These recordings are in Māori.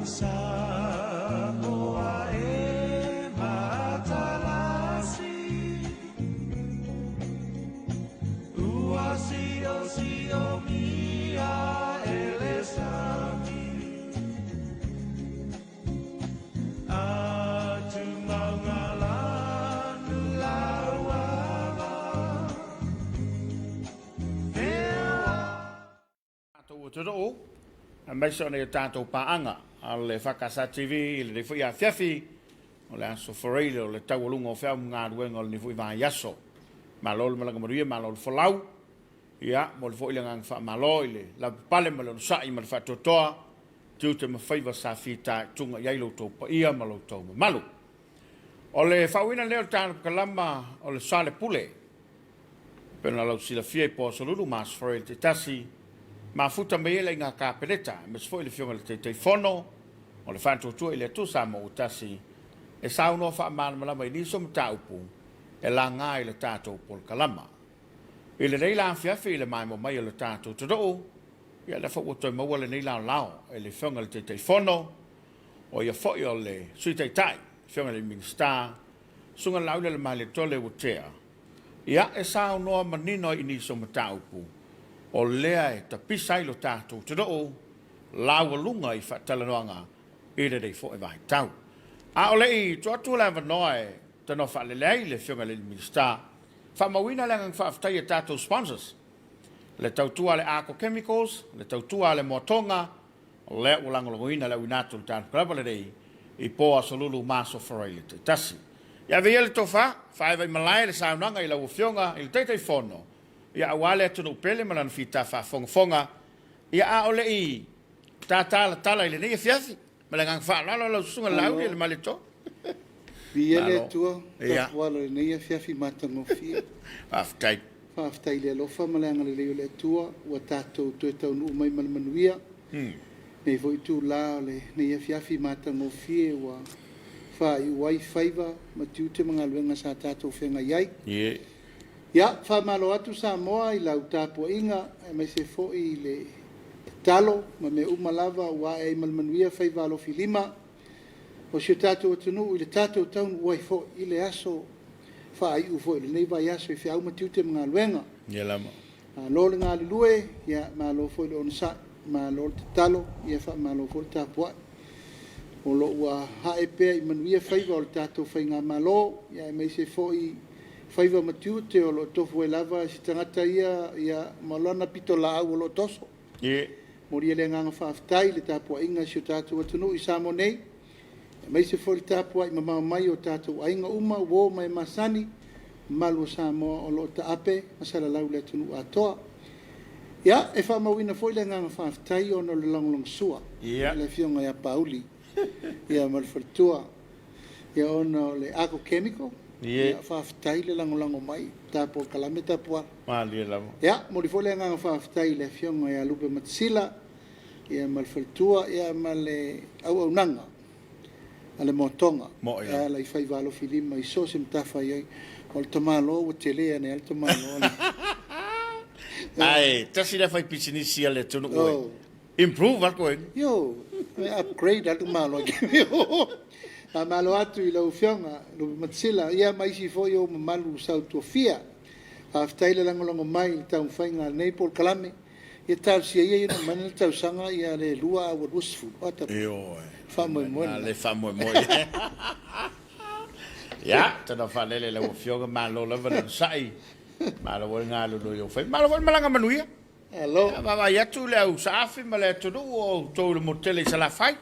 Samoa e matalasi Uasi osi o mia elesami Atu maungalanu lauava Tātou toro, a meisa nei tātou paanga, a le whakasa TV, le fui a fiafi, o le aso whareile, o le taualunga o whiau ngā ruenga o le fui vā yaso. Malo le malanga maruia, malo le whalau, ia, mo le fo ile ngang wha malo ile, la pale malo no sai ma le whatotoa, tiu te mawhaiva sa whita tunga iailo tau pa ia malo tau malu. O le whauina leo tāna kalama, o le Soalepule, pena lau sila fie po solulu mas whareile te tasi, ma futa me ele ngā kāpereta, me sfo ile fionga le te fono, o le whantua ile tu Samoa utasi, e sauno wha amana malama i niso mta upu, e la ngā ile tātou pol kalama. Ile nei la fiafi ile mai mo mai ile tātou tadoo, ia le whakua toi maua le nei lao lao, e le fionga le te fono, o ia fo o le sui tai, fionga le minister, sunga laule le mai le tole utea. Ia e sauno manino i niso mta upu, o lea e ta pisai lo tātou te roo, lawa lunga i whatalanoanga i re rei fo e vai tau. A o lei, tuatua la wanoa te no whalelei le whiunga le minister, whamawina langang whaftai e tātou sponsors, le tautua le Arco Chemicals, le tautua le Motonga, o lea ulangolongoina le uinatu le tātou kraba le rei, i poa solulu maso whareile te tasi. Ia vea le tofa, whaewa i malai le saunanga i lau whiunga i le teitei whono, ia awale atu no pele malana fita fa fonga ia a ole i tala ile nei fiafi malanga fa la sunga laudi le malito biele tua ta wala nei fiafi matango fi aftai le lofa malanga le tua wa tato to no mai manuia nei voi tu la le nei fiafi matango fi wa fa i wifi va matiute mangaluenga sa tato fenga yai ia, whamalo atu Samoa i lau tāpua inga, e mai se fo i le talo, ma me umalava ua e malmanuia whaivalo filima, o si tātou atunu i le tātou taun uai fo i le aso, wha i ufo i le neiva i aso i whiau matiute mga luenga. Ia lama. Lo le ngā lulue, ia ma lo fo i le onsa, ma lo le talo, ia wha ma lo fo le tāpua. O lo ua hae pea i manuia whaiva o le tātou whainga ma lo, ia e mai se fo i whaiva matiu te o lo tofu e lava si tangata ia malona pito la au o lo toso. Mori ele nganga whaaftai le tāpua inga si o tātou atunu i Samoa nei. Mai se fo le tāpua i mamau mai o tātou ainga uma wo mai masani malu Samoa o lo ta ape masala lau le atunu atoa. Ia, e whamawina fo le nganga whaaftai o no le longlong sua. Le fionga ia pauli. Ia malwhartua. Ia ono le Arco Chemical. Ia whaafitai le langolango mai, tāpua kalame tāpua. Mālia lamo. Ia, mori fo le nganga whaafitai le fionga ia lupe matisila, ia malwhalitua, ia male au nanga, ale motonga. Ia lai whaivalo filima, i so se mtafa iai, o le tamalo, o te lea ne, ale tamalo. Ai, tasi le whai pisinisi ale tunu ue. Improve alko e. Yo, upgrade ale tamalo. A malo atu i lau whionga, lupi matisila, ia maisi fo i o mamalu sau tua fia. A whtaile langolongo mai i tau whainga nei pol kalame. Ia tau sia ia ina manil tau sanga ia le lua awa rusfu. Eo e. Whamoe moe. Le whamoe moe. Ia, tana whanele lau whionga malo lava na sai. Malo wai ngā lulu i o whai. Malo wai malanga manuia. Hello. Wawa iatu le au saafi ma le atunu o tau le motele i sala whai.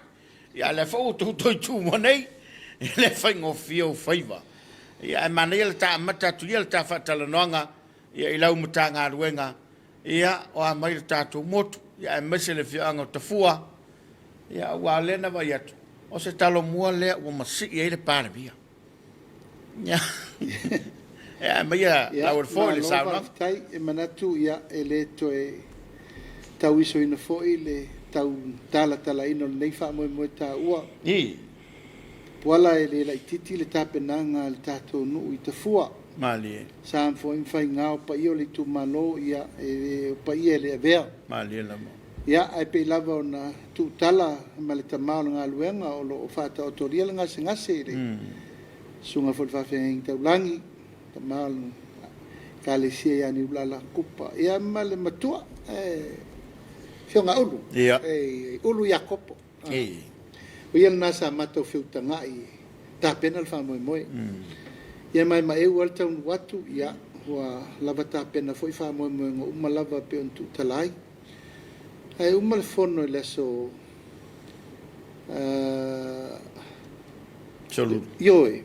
Ia le fo tu toi tu monei. Le whaingo fio whaiva. Ia e mana ia le tā mata tu ia le tā whatalanoanga, ia i lau mata ngā ruenga, ia o a mai le tātou motu, ia e mese le whianga o tafua, ia ua lena vai atu. O se talo mua lea ua masi ia i le pāre bia. Ia. Ia mai ia lau le fo i le sauna. Tai e manatu ia e le to e tau iso ina fo i le tau tala ino le nei wha moe tā ua. Wala e le lai titi le tāpenanga le tātou nuu i tafua. Mali e. Sām fo in whai ngāo pa i o le tu malo ia e pa i e le avea. Mali e lamo. Ia ai pe lava ona tu tala ma le tamao nga luenga o lo fata o toria nga ngase le sunga fo fa fe ing taulangi tamao kale sia ya ni ulala kupa ia ma le matua fionga ulu ulu yakopo o ia nasa mato fiutanga i ta penal fa moi ia mai e walta un watu ia wa lava ta pena foi fa moi uma lava pe on tu talai ai uma le fono le so Salut. Yoi.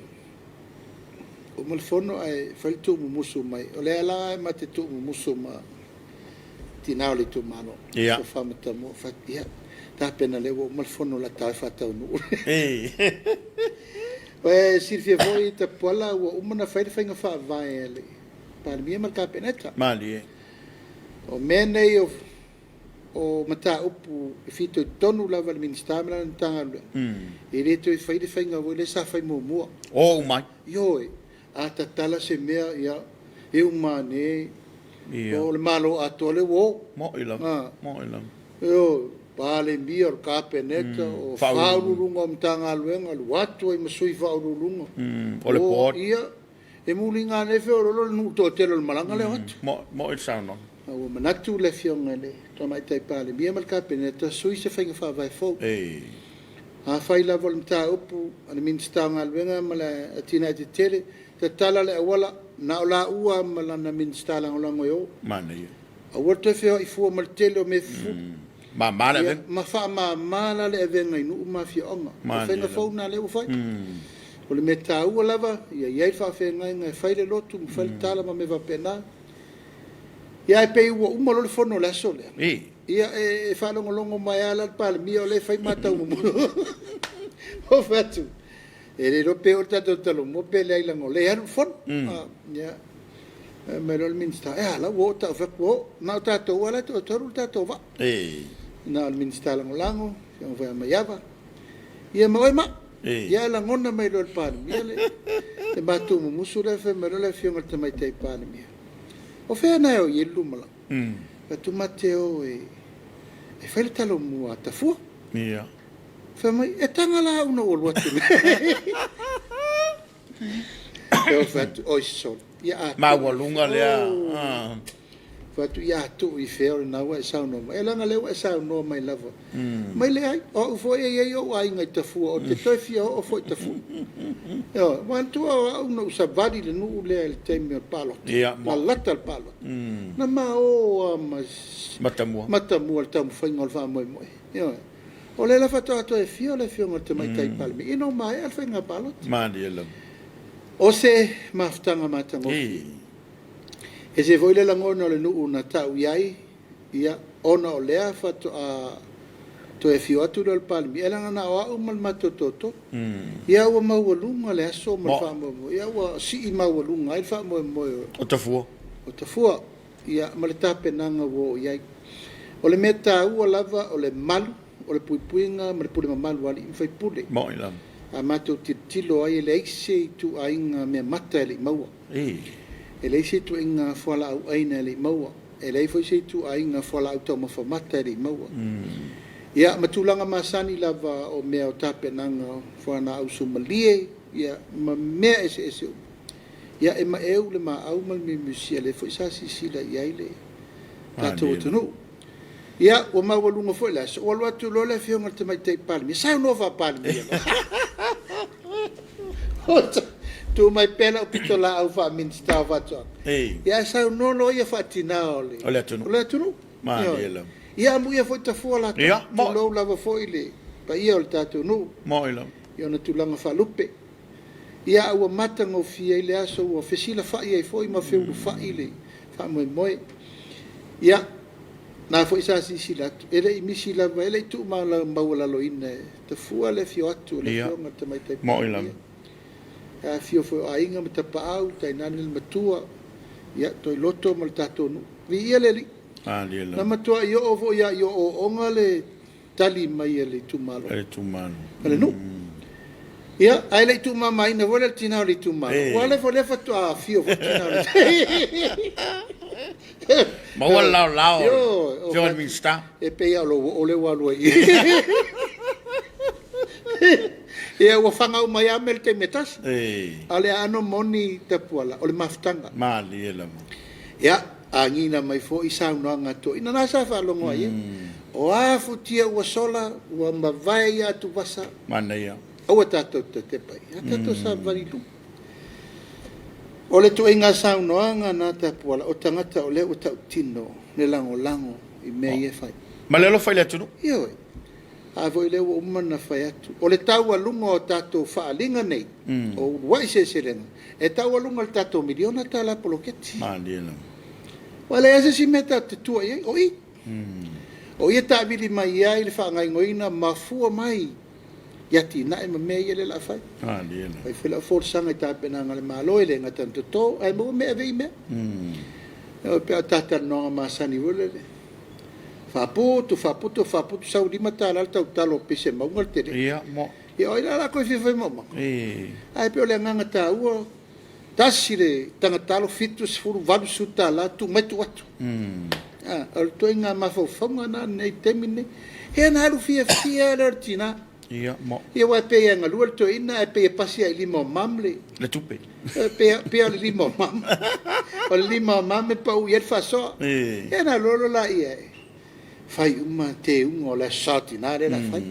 Uma le fono ai fai tu musu mai. O le ala ma te tu musu ma tinao le tu mano. Ia. Fa mata mo fa ia. Ta pena le uma le fono la ta fa ta no. Well, Silvia voi ta pola o uma na fai fa fa vai ele. Pa mi ma ka peneta. Mali. O mene o mata upu fito tonu lava le ministamela na tanga e le to fai de fainga o le sa fai mo Oh mai yo a tatala se mea ia e umane o le malo a tole wo mo ilam yo pale mia o kapeneta o faulunga mtanga luenga lu watu e masui faulunga o le pot ia e mulinga ne fe o lo nu to telo le malanga le watu mo il sound o manatu le fionga le to mai tai pale mia mal kapeneta sui se fainga fa vai fo a fai la volunta upu ana min stanga alwenga mala atina te tele te tala le wala na la ua mala na min stala ngolango yo mana ia a wote feo i fu mal tele me fu ma mala ven ma fa ma mala le venga inu ma fi onga fainga fo na le u fai o le meta ua lava ia fa fenga nga fai le lotu fa tala ma me va pena ia pe ua uma lo fono la sole ia e fa longo mai ala pal mio le fai mata mo o fatu e le rope o tato talo mo pe le lango le an fon ia me lo minsta ala wo ta fa ko na tato wala to tato va na al minsta lango yo va ma yava ia ma ia la ngona mai lo pal mia le te batu mo musula fe me lo le fionga te mai te pal mia o fe na o yelu mala ka tu mateo e fai le talo mua ta fu ia fe mai e tanga la uno o watu e fatu o sol ia ma walunga le fatu ia tu i fe na wa sa no e langa le wa sa no mai lava mai le ai o fo e yo ai ngai ta fu o te toi fio o fo ta fu yo wan tu o no sa vadi le nu le te me palo ma lata palo na ma o matamua tam foi ngol fa moi yo o le la fatu to e fio le fio ngol te mai tai palmi ino mai al fa nga palo ma di lo o se maftanga matango e se voi le langona le nu na tau iai ia ona o lea fatu a to e fio atu le palmi e langa na o mal matototo ia o mawalunga le aso mal fa mo ia o si i mawalunga il fa mo o tafua ia mal tape nanga wo iai o le meta u lava o le malu o le puipuinga mal pule malu ali fai pule mo ila a mato tilo ai le ise tu ainga me mata le maua e le se tu inga fola au aina le maua e le foi se tu ainga fola au toma fa mata le maua ia matulanga masani lava o mea o tape nanga foana au sumalie ia ma mea ese ia e ma eu le ma au mal mi musia le foi sa sisila ia ile tato tunu ia o ma walunga foi la o lo atu lo le fionga te mai te palmi sa no va palmi tu mai pela o pitola au fa minsta va to ia sa no lo ia fatina ole ole tunu ma ele ia mu ia foi ta fola tu lo lava foi le pa ia o tato no mo ele ia na tulanga fa lupe ia o mata ngo fia ile aso o fesila fa ia foi ma feu fa ile fa moi ia na foi sa sila ele misi la ele tu ma la mbawala lo ine te fua le fio atu le fio ngata mai te mo ele a fio foi ainga mata pa au tai nanil matua ia toi loto mal tato no vi ele li na matua yo o vo ia yo o ngale tali mai ele tu malo ele no ia ai le tu mai na vola tina le tu malo wala vola fa tu a fio vo tina Ma wala lao. Yo, John Minsta. E pe ya lo ole wa lo. E o fanga o mai amel te metas. Ale ano moni te puala, ole maftanga. Mali ela. Ya, angina mai fo isa no nga to. Ina na sa fa lo ngoi. O afu tia o sola, o mavai atu vasa. Mana ia. O tato te pai. Tato sa varilu. O le to inga sa no nga na te puala, o tangata o le o tau tino, ne lango lango i me e fai. Ma le lo fai le tunu? Ia oi. A voi le o umana fai atu. O le tau alunga o tato faalinga nei. O wai se serenga. E tau alunga le tato miliona ta la poloketi. Mali ela. Wale ase si meta te tua iei. O i. O ia ta vili mai ia le whaangai ngoina mafua mai. Yati na e me ia le la fai. Mali ela. Ai whila forsanga i ta penanga le malo ele ngatan toto. Ai mo me ave i me. O pe a tata noa masani wole le. Faputu sau lima tala tau talo pese maunga te re. Ia, mo. Ia oi la koe whiwhai mama. Ai pe o le nganga ta ua. Tasi le tangatalo fitu sifuru valu suta la tu metu watu. O le toi ngā mawhauwhaunga na nei temine. Hea na haru fia le tina. Ia, mo. Ia wai pe ia ngalua le toi ina e pe pasi ai lima o mamle. Le tupe. Pe le lima o mam. O le lima o mam e pa ui el fasoa. Hea na lolo la ia e. Fai uma te unga o le sati nā re la fai.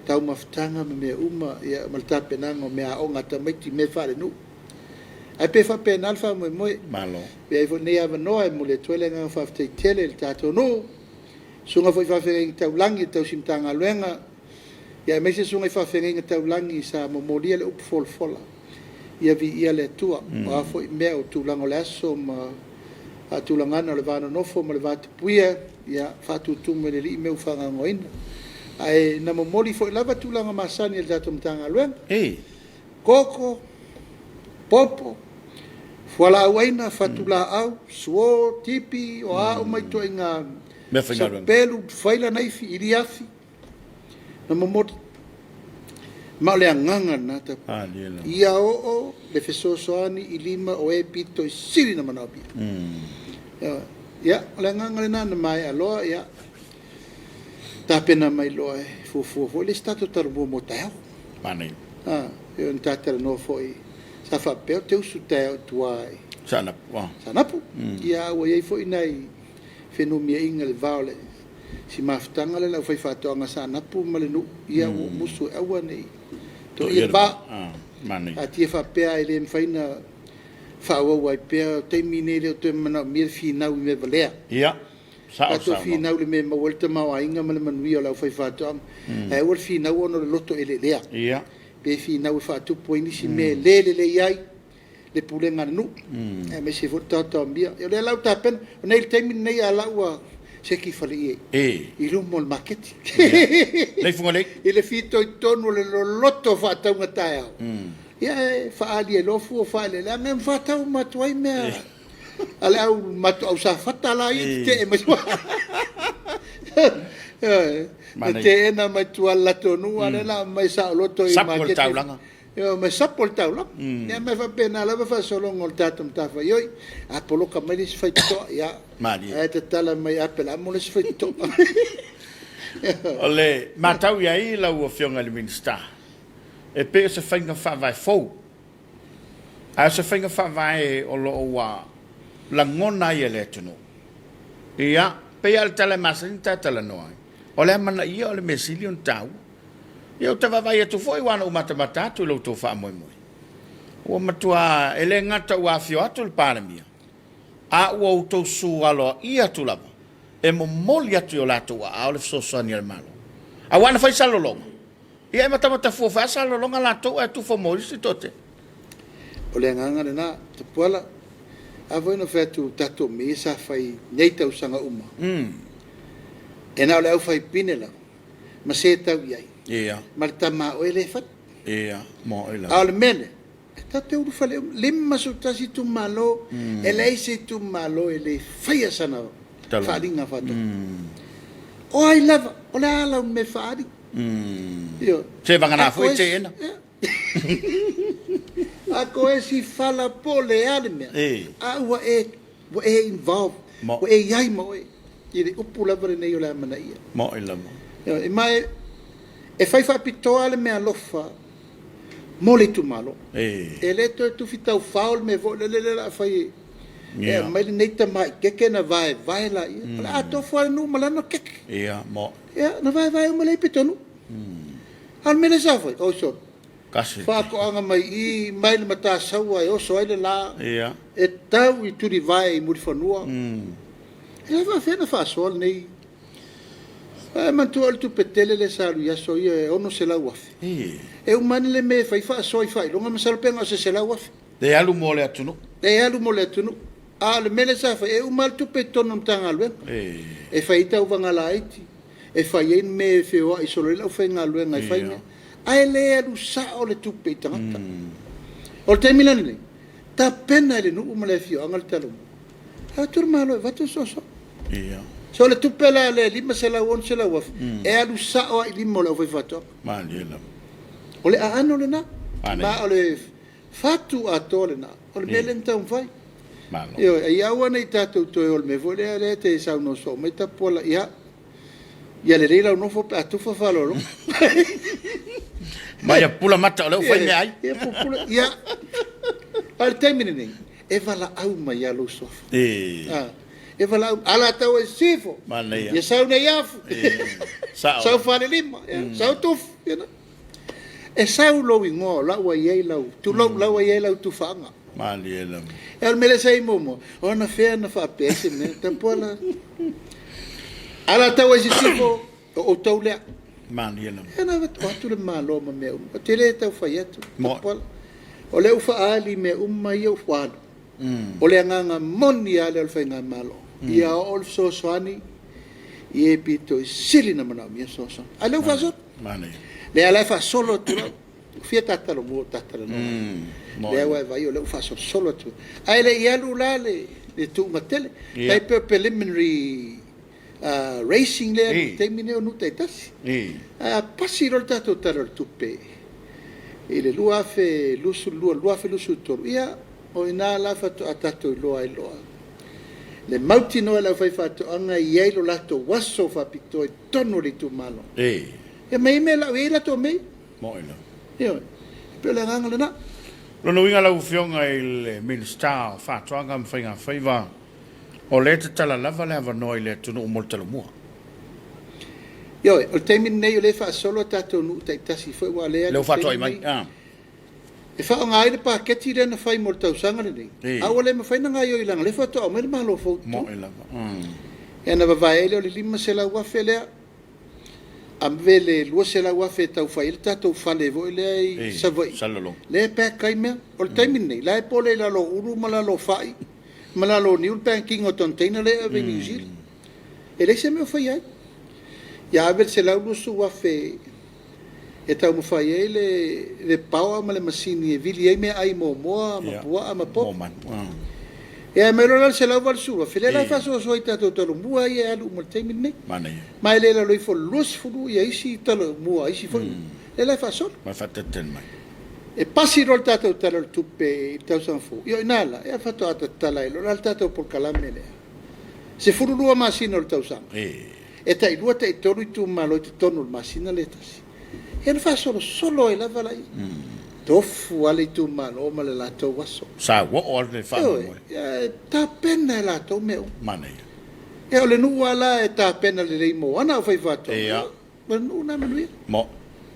Tau mawhtanga me mea uma ia maltape nanga o mea o ngata maiti me whare nu. Ai pe fa pe nalfa mo mo malo pe ai ne ava no ai mo le tole nga fa te tele le tato no sunga foi fa fe tau langi tau simtanga luenga ia me se sunga fa fe nga tau langi sa mo molia le up fol fola ia vi ia le tua a foi me o tu lango leso ma a tu langana le vana no fo mo le vat puia ia fa tu tu me le me fa nga ngoina ai na mo moli foi lava tu langa masani le tato mtanga luenga koko popo Wala waina fatula au suo tipi o a o mai to inga pelu faila nai fi iriafi na momot ma le nganga na ta ia o le fesosoani ilima o e pito siri na manapi ya le nganga na mai aloa ya ta pena mai loe fu le stato tarbo motao pani yo ntata no foi sa fa pe te usu te tuai sanapu ia o ye foi nai fenomia inga le vale si maftanga le la foi fatonga sanapu malenu ia o musu awa nei to ia ba mani atie fa pe ile mfaina fa o wai pe te minele te mana mir fina u me valea ia sa to fina u me ma volta ma inga mal manui o la foi fatonga e o fina o no loto ele lea ia pe fina u fa tu poini si me le iai le pulenga nu e me se vota to mbia yo le lauta pen nei temi nei ala wa se ki fali i lu mol market le fungole ile fito tonu le lotto fa ta un taia ya fa ali lo fu fa le la men fa ta un matoi me ala au matu au sa fata la i te me te na matu ala tonu ala la mai sa lotto i market yo me sapol taulo ya me fa pena la fa solo ngol tatum tafa yo apolo kamali se to ya mali e te tala mai apela mo le se to ole matau ya i la o fionga le minister e pe se finga fa vai fo a se finga fa vai o lo wa la ngona ye le tunu ya pe al tala masinta tala no ole mana i ole mesilion tau eu tava vai tu foi wana o matamata tu lo to fa moi o matua ele ngata wa fio atu le paramia a o to su alo ia tu lava e mo moli atu la tu a le so so ni el malo a wana fai salo longa ia matamata fu fa salo longa la to e tu fo mo si tote o le nganga na te pola a voi no fa tu tato me sa fai nei tau sanga uma e na le au fai pinela ma se tau iai ia martama o ele fat ia mo ela al mene ta te u fale limma su tasi tu malo ele se tu malo ele faia sana faringa fato o ai lava o la ala me fari io se vangana foi tena a ko si fala pole alme a wa e wo e involve wo e yai mo e ile upu lava nei o la mana ia mo ila mo e mai e fai fa pitoa le me alofa mo le tu malo e le tu fitau faul me vo le la fai e mai le nei tamai ke na vai la ia la to fo no malano ke ia mo ia na vai mo le pitonu al me le sa foi o so kasi fa ko anga mai I mai le mata saua e o so ile la ia e tau I tu di vai mo di fonua e va fena fa sol nei man tu al tu petele le salu ya so ia ono se la wafi e o mani le me fai fa so fai longa masal penga se la wafi de alu mo le atunu le mele sa fa e o mal tu petono tanga lwe e fai tau vanga la iti e fai en me fe o I solo la fenga lwe ngai fai ai le alu sa o le tu petanga o te milani le ta pena le no umale fio angal talo a tur malo va tu so so le tu pela le lima se la won se la waf e alu sa o I limo la fai fato manila o le ano le na ma o le fatu atole na o le melenta un fai malo io e awa nei tatu to o me vole le te sa no so me ta pola ia le reila no fo atu fa falo no ma ia pula mata o le fai me ai ia pula ia al termine nei e vala au ma ia lo so e vala ala tau e sifo manai ia sa nei afu sa fa le lima sa tu e sa lo wingo la wa ia la tu lo la wa ia la tu fanga manila el mele sei momo ona fe na fa pese me tampola ala tau e sifo o tau le manila ena vat o tu le malo ma me o tele tau fa yetu tampola o le ufa ali me mai o fado o le nganga moni ale al fenga malo ia ol so swani e pito sili na mana mi so ale ufa so manai le ala fa solo tu fia tatalo mo tatalo no le wa vai o le fa solo tu ai le ia lula le tu matele dai per preliminary racing le termine o nuta tasi passi ro tato taro tupe ile lua fe lusu to ia o ina la fa to atato loa le mauti no la fai fa to anga ia lo lato waso fa pito tono li tu malo e mai me la vela to me mo ina io per la nganga na lo no inga la ufionga il minister fa to anga mfinga faiva o le tala lava le ava noi le tu no moltalo mo io o termine nei le fa solo tato nu tai tasi foi wa le lo fa to mai e fa nga ile pa ke tire na fai moltau sanga nei a ole me fai nga io ilang le fa to o me malo fo mo ila e na va ele le lima se la wa fele am vele lo se la wa fe tau fa il tato fa le vo le sa voi le pe kai me o termine nei la pole la lo uru mala lo fai mala lo niul banking o tonteina le ave New Zealand e le se me fa ia ya ver se la lo su wa fe e tau mo fai le pau ma le masini e vili e me ai mo ma bua ma po e me lo se la val su fe le la fa so tato tolo mua e alu mo te minne ma le la lo fo lus fu e isi tolo mua isi fo le la fa so ma fa ten mai e passi ro tato tolo tupe tau san fu io inala e ha fatto tala lo tato por calamele se fu lu ma sino il tau san e tai lu te tolo tu ma lo tono ma sino le tasi e fa solo e la vala tofu ale tu malo ma le lato waso sa wo o le fa ta pena la to me manai e ole nu ala e ta pena le mo ana fai fato ma nu na mo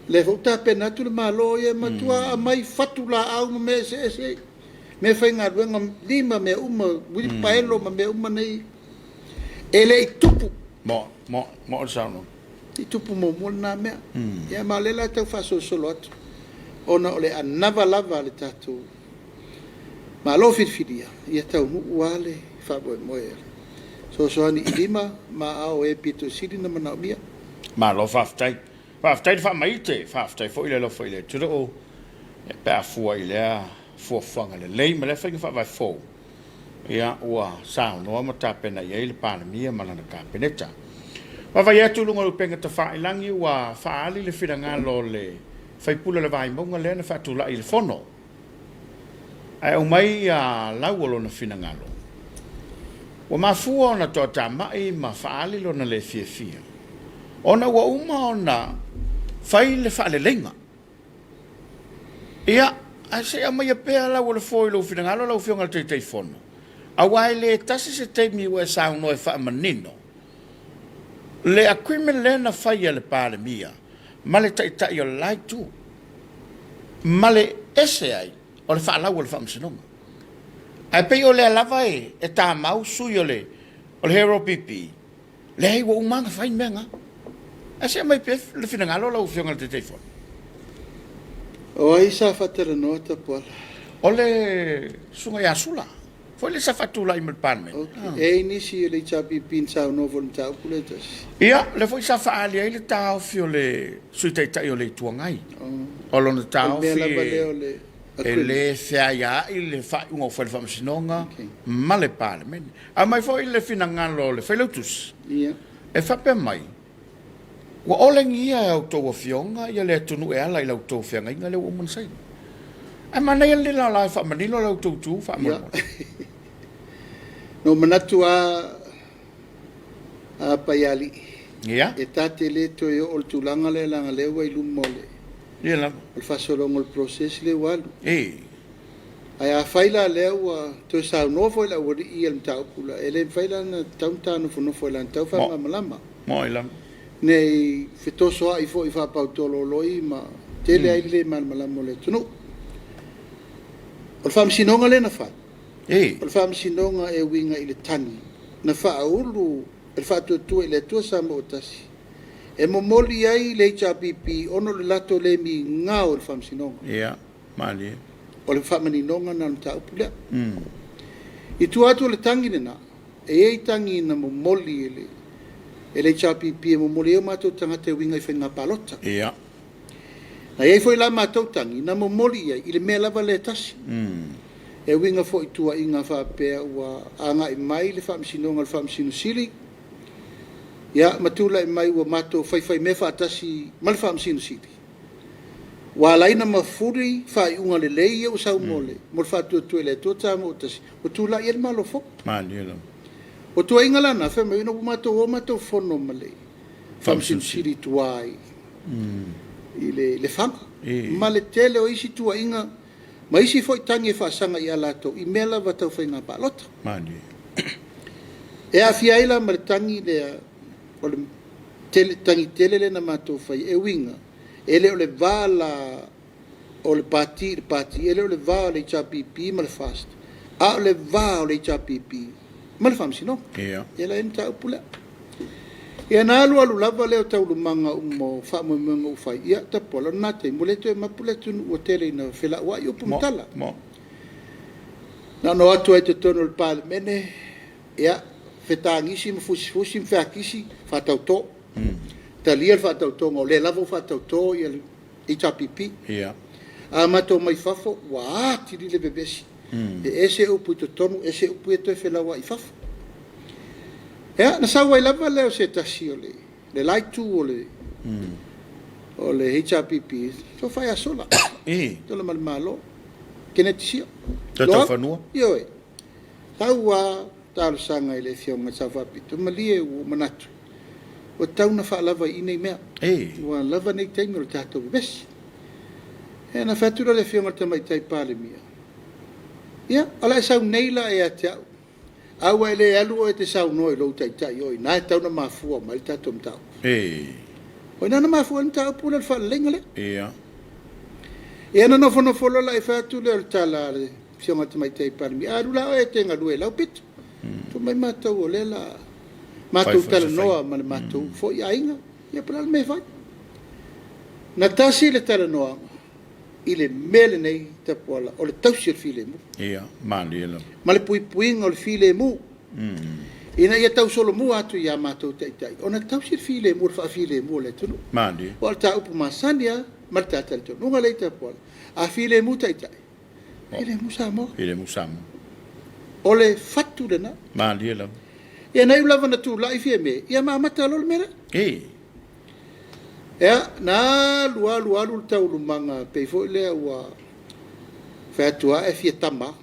le fu ta pena tu malo e ma tua mai fatula au me se me fai nga wenga lima me wi paelo ma me nei ele tupu mo sa no I tupu mo na me ya ma le la tau fa solo atu ona ole anava lava le tatu ma lo fidia ia tau mu wale fa bo moe so ani lima ma ao e pito sidi na mana mia ma lo fa fa mai te fa fo ile lo fo ile tu o e pa fu ile fu fanga le me le fa vai fo ia wa sa no ma ta pena ia le pa mia ma na ka peneta wa vai atu lunga penga te fa ilangi wa fa ali le firanga lo le fai pula le vai monga le na fa tu la il fono ai o mai a la wolo na finanga lo O mafua ona to tamai ma faali lona le fia. Ona wa uma ona fai le fa le lenga. Ia, a se ama ia pea la wale foi lo finangalo la ufionga te fono. A wai le tasi se te mi ue sao no e fa manino. Le akwime le na fai le pale mia. Ma le tai o lai tu. Ma le ese ai. O le fa la wale fa msinonga. Ai pe o le alava e ta mau sui o le hero pipi. Le hei wa umanga fai menga. A se ama ia pea le finangalo la ufionga te fono. O ai sa fatela nota pola. Ole sunga ya sula. Foi le sa fatula im parme. E ni si le chapi pinsa no volta puletas. Ia, le foi sa faali ai le tau fio le suite tai o le tuangai. O lo na tau fi. E le fea ia i le fa un ofel fa msinonga ma le parme. A mai foi le finangalo le felotus. Ia. E fa pe mai. Wa ole ngia au to fionga ia le tunu e ala i lau to fionga inga le woman sai. Ai mana ia le la fa manilo lau to tu fa mo. No manatu a payali. Ia. E tate le to yo ol tulanga le langa le wa ilum mole. Ia la. Ol fasolong ol process le walu. E. Ai a faila le wa to sa no fo la wori i el tau pula. Ele faila na tau no fo no fo la tau fa malama. Mo ila. Nei fetoso ai fo i fa pautolo loi ma tele ai le malama le tunu. Ol fam sinonga le na fa. Ol fam sinonga e winga i le tani. Na fa ulu el fa tu e le tu sa mo tasi. E mo moli ai le chapipi ono le lato le mi nga ol fam sinonga. Ia, mali. Ol fam ninonga na ta upula. I tu atu le tangi na. E tangi na mo moli ele. Ele chapipi mo moli o mato tanga te winga i fenga palota. Ia. Na ei foi la mato tangi na mo moli ai ile me lava le tasi. E winga fo i tua inga fa pe wa anga i mai le fam sinonga le fam sinu sili. Ya matula i mai wa mato fai me fa tasi mal fam sinu sili. Wa laina mafuri fa i unga le leia o sau mole. Mol fa tu le to tamo tasi. O tu la il malo fo. Mali lo. O tu inga la na fe me no mato fono male. Fam sinu sili tuai. Le fanga. Ma le tele o isi tua inga. Ma isi foi tangi fa sanga i alato. I mela va tau whainga palota. Mali. E a fiaila ma le tangi le o le tangi tele le na mato whai e winga. Ele o le vala o le pati. Ele o le va o le chapipi ma le fast. A o le va o le chapipi. Ma le famsi no. Ia. Ele enta upula. Ia na alu lava leo tau lumanga umo wha mo ufai. Ia tapola nate. Mule tu e mapule tunu o tele ina whela ua i upumtala. Mo. Na no atu ai te tono le pale mene. Ia whetangisi ma fusi mwhakisi whatau tō. Talia whatau tō ngau le lavo whatau tō i tapipi. Ia. A mato mai fafo. Waa tiri le bebesi. E ese upu i te tonu. Ese upu e toi whela ua i fafo. Ja, na sa wai lava leo se tasi o le laitu o le HRPP. So fai a sola. Tolo malo. Kene tisio. Tata whanua? Io e. Tau a talo sanga i le fionga sa wapito. Malie u manatu. O tau na wha lava i nei mea. Ua lava nei taimi o le tato besi. E na whatura le fionga tamai tai pale mia. Ia, ala e sau neila e a te au. Awa ele alu o te sau noi lo tai oi na tau na mafua mai tato mtau. Oi na mafua mtau pula fa lenga le. Ia. Ia na no fono la fa tu le tala le fioma te mai tai parmi. Alu la e tenga lu la pit. Tu mai matau o le la. Matau tala noa ma matau fo ia inga. Ia para me fa. Na tasi le tala noa. Ile mele nei te pola o le tausi file mu. Ia, mali lo. Ma le puipuinga o le file mu. Ina ia tau solo mu atu ia matou tai. Ona tausi file mu fa file mu le tunu. Mali. O ta upu masania ma ta tal tunu. Nunga le te pola. A file mu tai. File mu Samoa. File mu Samoa. O le fatu lena. Mali lo. Ia nei lava na tu la ifie me. Ia ma mata lo mera. Ea, na lualu tau lumanga pei fo lea ua whatua e fia tama.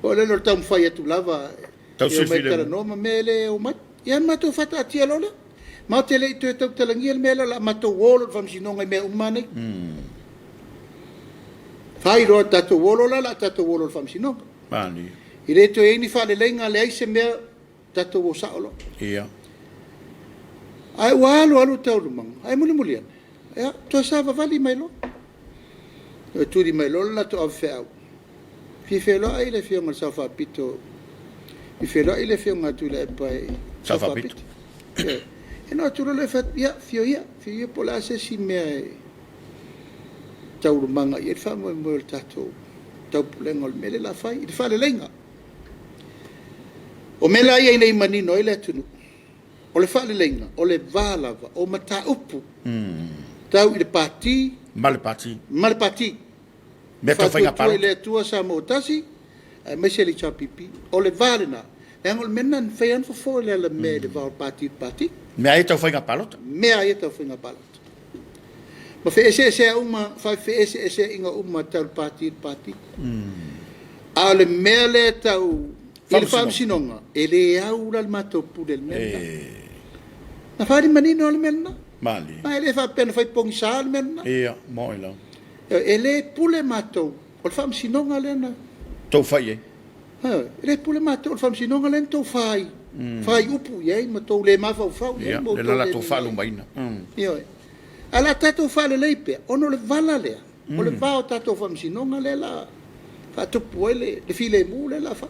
O le no tau mwhai atu lava. Tau E o sifi mai le tara mo. no ma mele o mai. Ian mato fata atia lola. Ma te le itu e tau talangia le mele la mato wolo whamsinonga mea umane. Whai roa tato wolo la tato wolo whamsinonga. Mani. I re to e ni whale lenga le aise mea tato wo saolo. Ia. Ai walo alu tau lumang. Ai muli muli an. Ya, to sa vali mai lo. E turi mai lo la to avfe au. Fi fe lo ai le fi ngal sa fa pito. Fi fe lo ai le fi ngal tu le pai. Sa fa pito. E no tu le fa ya fi pola se si me tau lumanga i fa mo mo tato. Tau lengol mele la fai, i fa le lenga. O mela ia nei manino ile tunu. O le fa le lenga, o le valava, o mata upu. Tau i le pati, Male pati. male pati. Me to fainga palo. Le tua sa mo tasi, me se li chapipi. O le valena. Engol menan feian fo le me le val pati. Me ai to fainga palo. Me ai tau finga palo. Ma fe ese uma, fa fe ese inga uma tau pati. A le mele tau il fam sinonga. Ele au la mato pudel mena. Na fari manino le mena. Mali. Ma ele fa pen fai pong sal mena. Ia, mo ila. Ele pule mato. O fam sinonga lena. To fai. Ele pule mato o fam sinonga len to fai. Fai upu ye ma to le ma fa. Ia, le la to fa lumbaina. Io. Ala tato fa le leipe, ono le vala lea. O le va tato fam sinonga le la. Fa to puele, le file mu le la fa.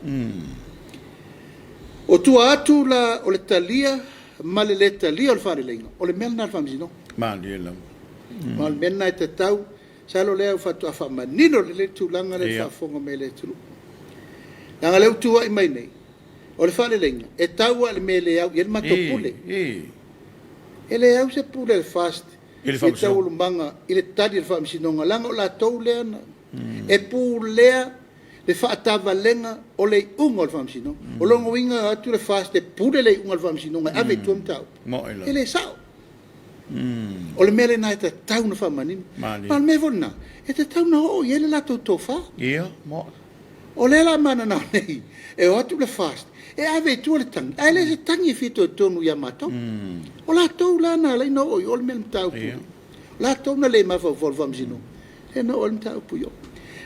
O tu atu la o le talia, ma le talia o le fa le lenga. O le melna fam sinonga. Mali ila. Ma le melna te tau, sa lo lea fa to fa manino le tu langa le fa fonga me le tu. Langa le tu ai mai nei. O le fa le lenga, e tau le mele au, yen ma to pule. Ele au se pule le fast. Ele fa tau lumbanga, ile tadi le fam sinonga langa o la tau lea na. E pu lea le fa tava lenga o le unga le fam sinonga. O longo winga atu le fast e pule le unga le fam sinonga ave tuam tau. Mo ila. Ele sao. O le mele na te tau na fam manin. Ma le me vona. E te tau na o ele la to tofa. Ia, mo. O le la mana na nei. E o atu le fast. E ave tu le tang. Ele se tangi fito tonu ya mato. O la tau la na le no o le mele tau pu. La tau na le ma fa fam sinonga. E no o le tau pu yo.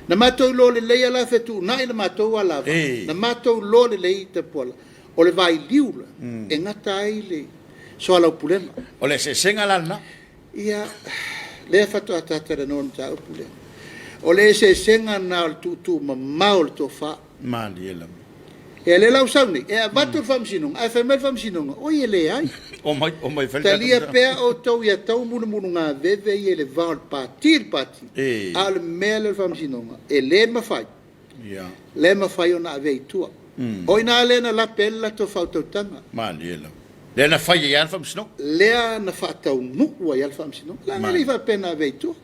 Na matou lo le leia la fetu na ina matou ala. Na matou lo le lei te pola. O le vai liula. E ngata ai le Soalepule. O le se senga lana. Ia le fatu atata le non Soalepule. O le se senga na tu maul to fa. Mali ila. E le lau sauni. E vatu fam sinonga. Ai femel fam sinonga. O ye le ai. O mai fel. Talia pea o tau ia tau munu ngā veve i le val pati. Al mele fam sinonga. E le mawhai. Ia. Le mawhai o na vei tua. O ina le na la pela to fautautanga. Mali ila. Le na fai ia fam sino. Lea na whaatau nukua i alfam sinonga. La ngari wa pena vei tua.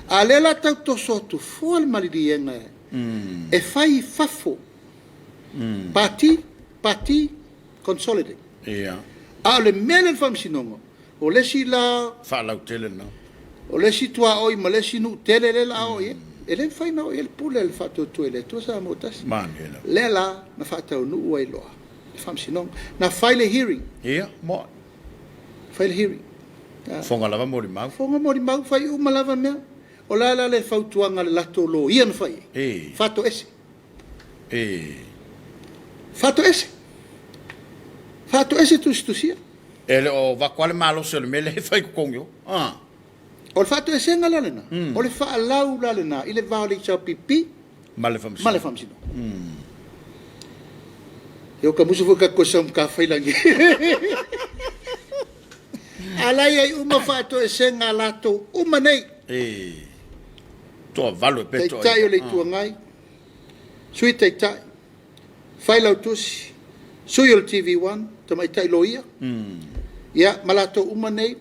A le la tau to sotu fual maridi enga e. E fai fafo. Pati consolidate. Ia. A le mele fam sinonga. O le si la. Fa lau tele na. O le si tua oi ma le si nu tele le la oi. E le fai na oi el pule le fato tu ele. Tu sa motas. Mani Le la na whaatau nu oi loa. Fam sinonga. Na file hearing. Ia, mo. File hearing. Fonga lava mori mau. Fonga mori mau fai uma lava mea. O la le fautuanga le lato lo. Ian fai. Fato ese. Fato ese. Fato ese tu sia. Ele o va quale malo se le mele fai kongyo. O le fato ese ngalalena. O le fa lau lalena. Ile va le chau pipi. Male fam sino. Male fam sino. Eu ka musu ka kosam ka fai langi. Alai ai uma fato ese ngalato uma nei. To valo peto. Tai o le tuangai. Sui tai. Fai lau tusi. Sui o TV1. Tamai tai loia. Ia, malato uma nei.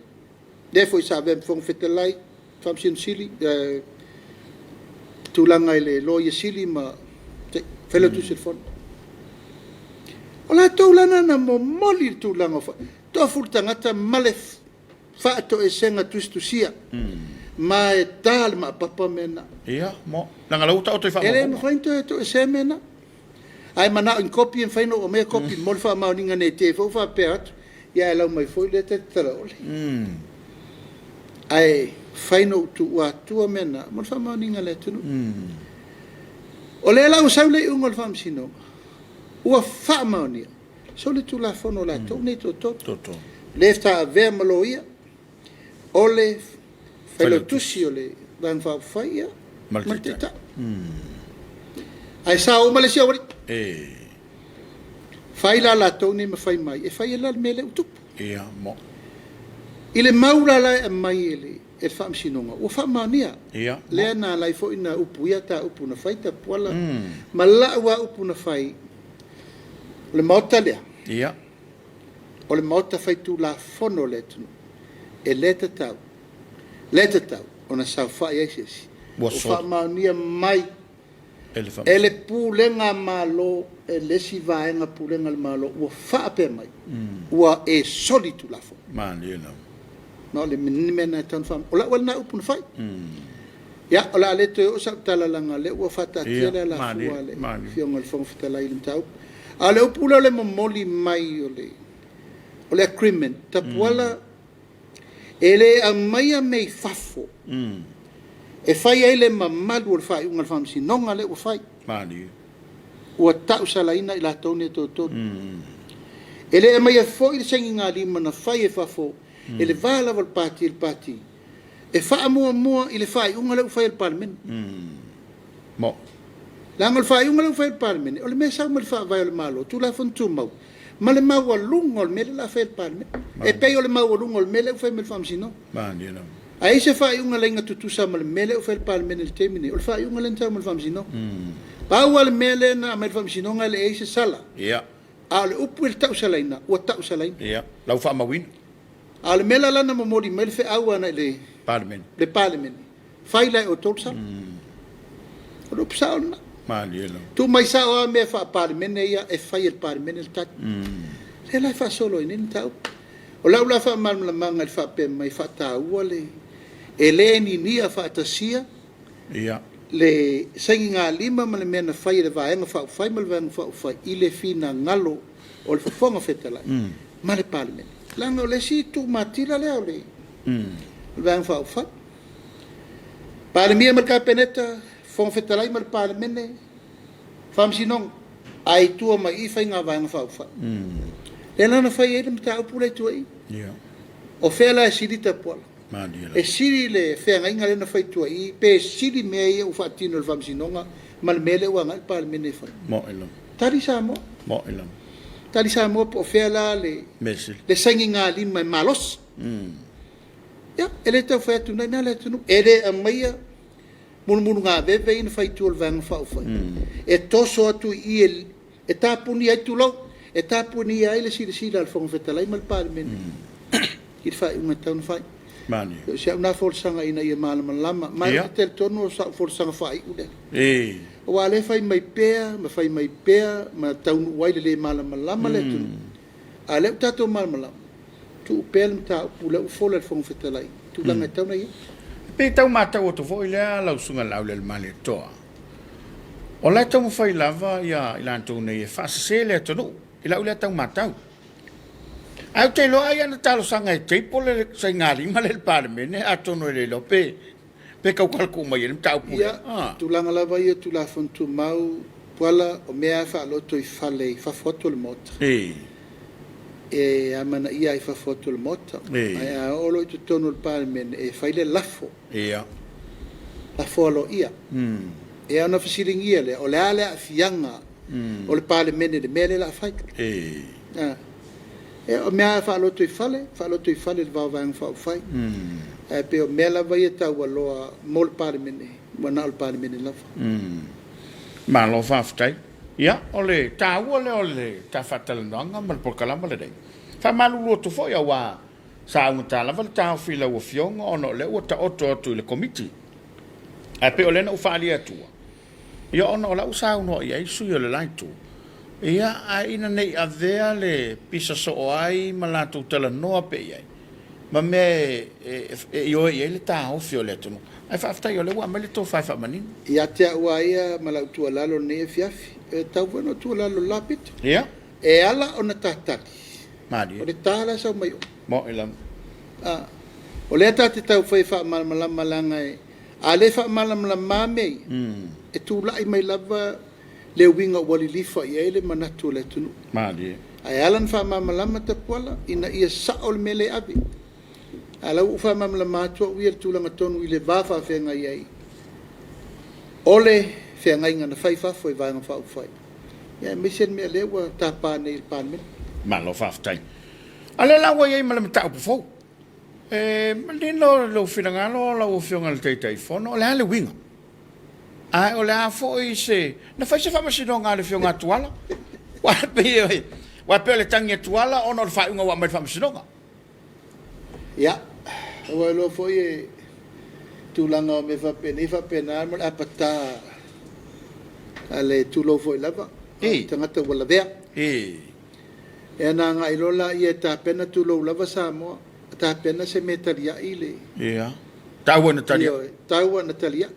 Defo isa vem fong fetelai. Fam sin sili. Tulanga ile loia sili ma. Fai lau tusi il fon. O la tōlana na mo moli tūlanga wha. Tō furtangata male whaato e senga tustusia. Ma e tāle ma papa mena. Ia, mo. Nanga lau tau te wha. Ele ma whainto e to e se mena. ai mana in copy en faino o me copy mo fa ma ninga ne te fo fa pe ia lau mai foi le te tala ole ai faino tu wa tu mena mo fa ma ninga le tu o le lau sa le ungol fam sino ua fa ma ni so le tu la fono la to ne to lefta ver maloia ole failo tusi ole dan fa faia malteta ai sa o male sia ori fai la la tone me fai mai e fai la mele utup ia mo ile maula la mai ele e fam sinonga o fa mania ia le na lai fo ina upu ia ta upu na fai ta pola mala wa upu na fai le mota le ia o le mota fai tu la fono le tu e le tau ona sa fa ia sis o fa mania mai ele pulenga malo ele si vaenga pulenga malo o fa pe mai o e solitu la fo man you know no le mena tan fam ola wala upun fai ya ola le to o sa tala langa le o fa ta tela la fo le fiong al fong fitala il tau ale upula le momoli mai ole agreement ta wala ele a mai me fafo e fai ele mamalu o fai ungal fam si nonga le o fai mani o ta usalaina ila tone to ele e mai foi sengi ngali mana fai e fafo ele vala vol parti il parti e fa mo ele fai ungal o fai il parlement mo langal fai ungal o fai il parlement ole me sa mal fa vai il malo tu la fon tu mau male mau lungol me la fai il parlement e pe ole mau lungol me le fai mel fam si no mani no ai se fai unga lenga tutu sa mal mele o fel parlement el temine o fai unga lenta mal fam sino pa wal mele na mal fam sino ngal e se sala ia al upu el tau salaina o tau salaina ia lau fa mawin al mela lana mo modi mel fe awa na le parlement fai lai o tolsa o psa na mali no tu mai sa o me fa parlement ia e fai el parlement el tat le la fa solo in tau o la fa mal manga el fa pe mai fa ta wale eleni nia fa tasia ia le senga lima male mena fai le vaenga fa fai mal vang fa ile fina ngalo o le fonga fetala male parlement langa le si tu matila le ole vang fa parlement mal ka peneta fonga fetala mal parlement fam sinong ai tu mai fai nga vang fa le na fai ele mta pule tu ia o fela sidita pola mani e siri le fenga inga le na fai tu ai pe siri me o fatino le fam sinonga mal mele wa ngal parlement fa mo elo tari samo tali sa mo po fela le sengi ngali mai malos ya ele te fa tu na le tu ele a maia mun nga bebe in fai tu van fa e to so tu il e tapuni ai tu lo e tapuni ai le si al fong fetala mal parlement il fa un town fai mani se una forza ina ia mal lama mai te tono sa forza fai ude o ale fai mai pea ma taun wai le mal lama le tu ale tato mal tu pel ta pula u fola fong fetala tu langa tauna ia pe tau mata o to foi le la sunga la le male to o la tau fai lava ia ila tu ne fa se le to no ila ula tau mata au te lo ai ana talo sanga e te pole sai ngari male il parlement a tono le lo pe kau kalku mai ele tau pu tu langa lava ia tu la fon tu mau pala o mea fa lo to i fale fa foto le mota e amana ia i fa foto le mota ai a olo tu tono il parlement e fai le lafo lafo lo ia e ana fasiringia le o le ale a fianga o le parlement de mele la fai e o mea fa lo to i fale le va fa fai e pe o mela vai ta waloa mol parlement wana al parlement la ma lo fa ftai ia ole ta ole ta fatal nanga mal por kalama le dai fa malu lo to foi wa sa un ta la volta fila o fiong ono le o ta otto le committee e pe ole no fa lia tu ia ono la usa uno ia isu yo le lai tu ia a ina nei avea le pisa so ai malatu tala no pe ia ma me io le ta o fio tu ai fa ftai yo le wa me le to fa manin ia te wa ia malatu la lo ne fiafi e tau wano tu la lo lapit. Ia. E ala o na tatali. Madi. O le tala sa mai o. Mo ilam. O le tati tau whai wha malama langa e. A le wha malama mame. E tu lai mai lava le winga wali lifa i ele manatu le tunu. Madi. Ai alan wha malama te puala ina ia sao le mele abi. Ala u wha malama atua uia tulanga tonu i le wafa whenga iai. Ole whenga inga na whai whafo i vanga wha ufai. Ia misen mea lewa ta pāne il pāne. Malo whaftai. Ale lawa iai malama tau pufou. Malino lo finangalo la o fionga le teitai fono. Ole hale winga. Ai ole a foi se. Na fai se fama sinonga le fionga tuala. Wa pe le tangi tuala ono le fai unga wa mai fama sinonga. Ia. Wa lo foi tulanga o me fa pena mal apata. Ale tulo foi lava. Tangata wala vea. E na nga ilola ia ta pena tulo lava Samoa. Ta pena se metalia ile. Ia. Taua Natalia. Taua Natalia.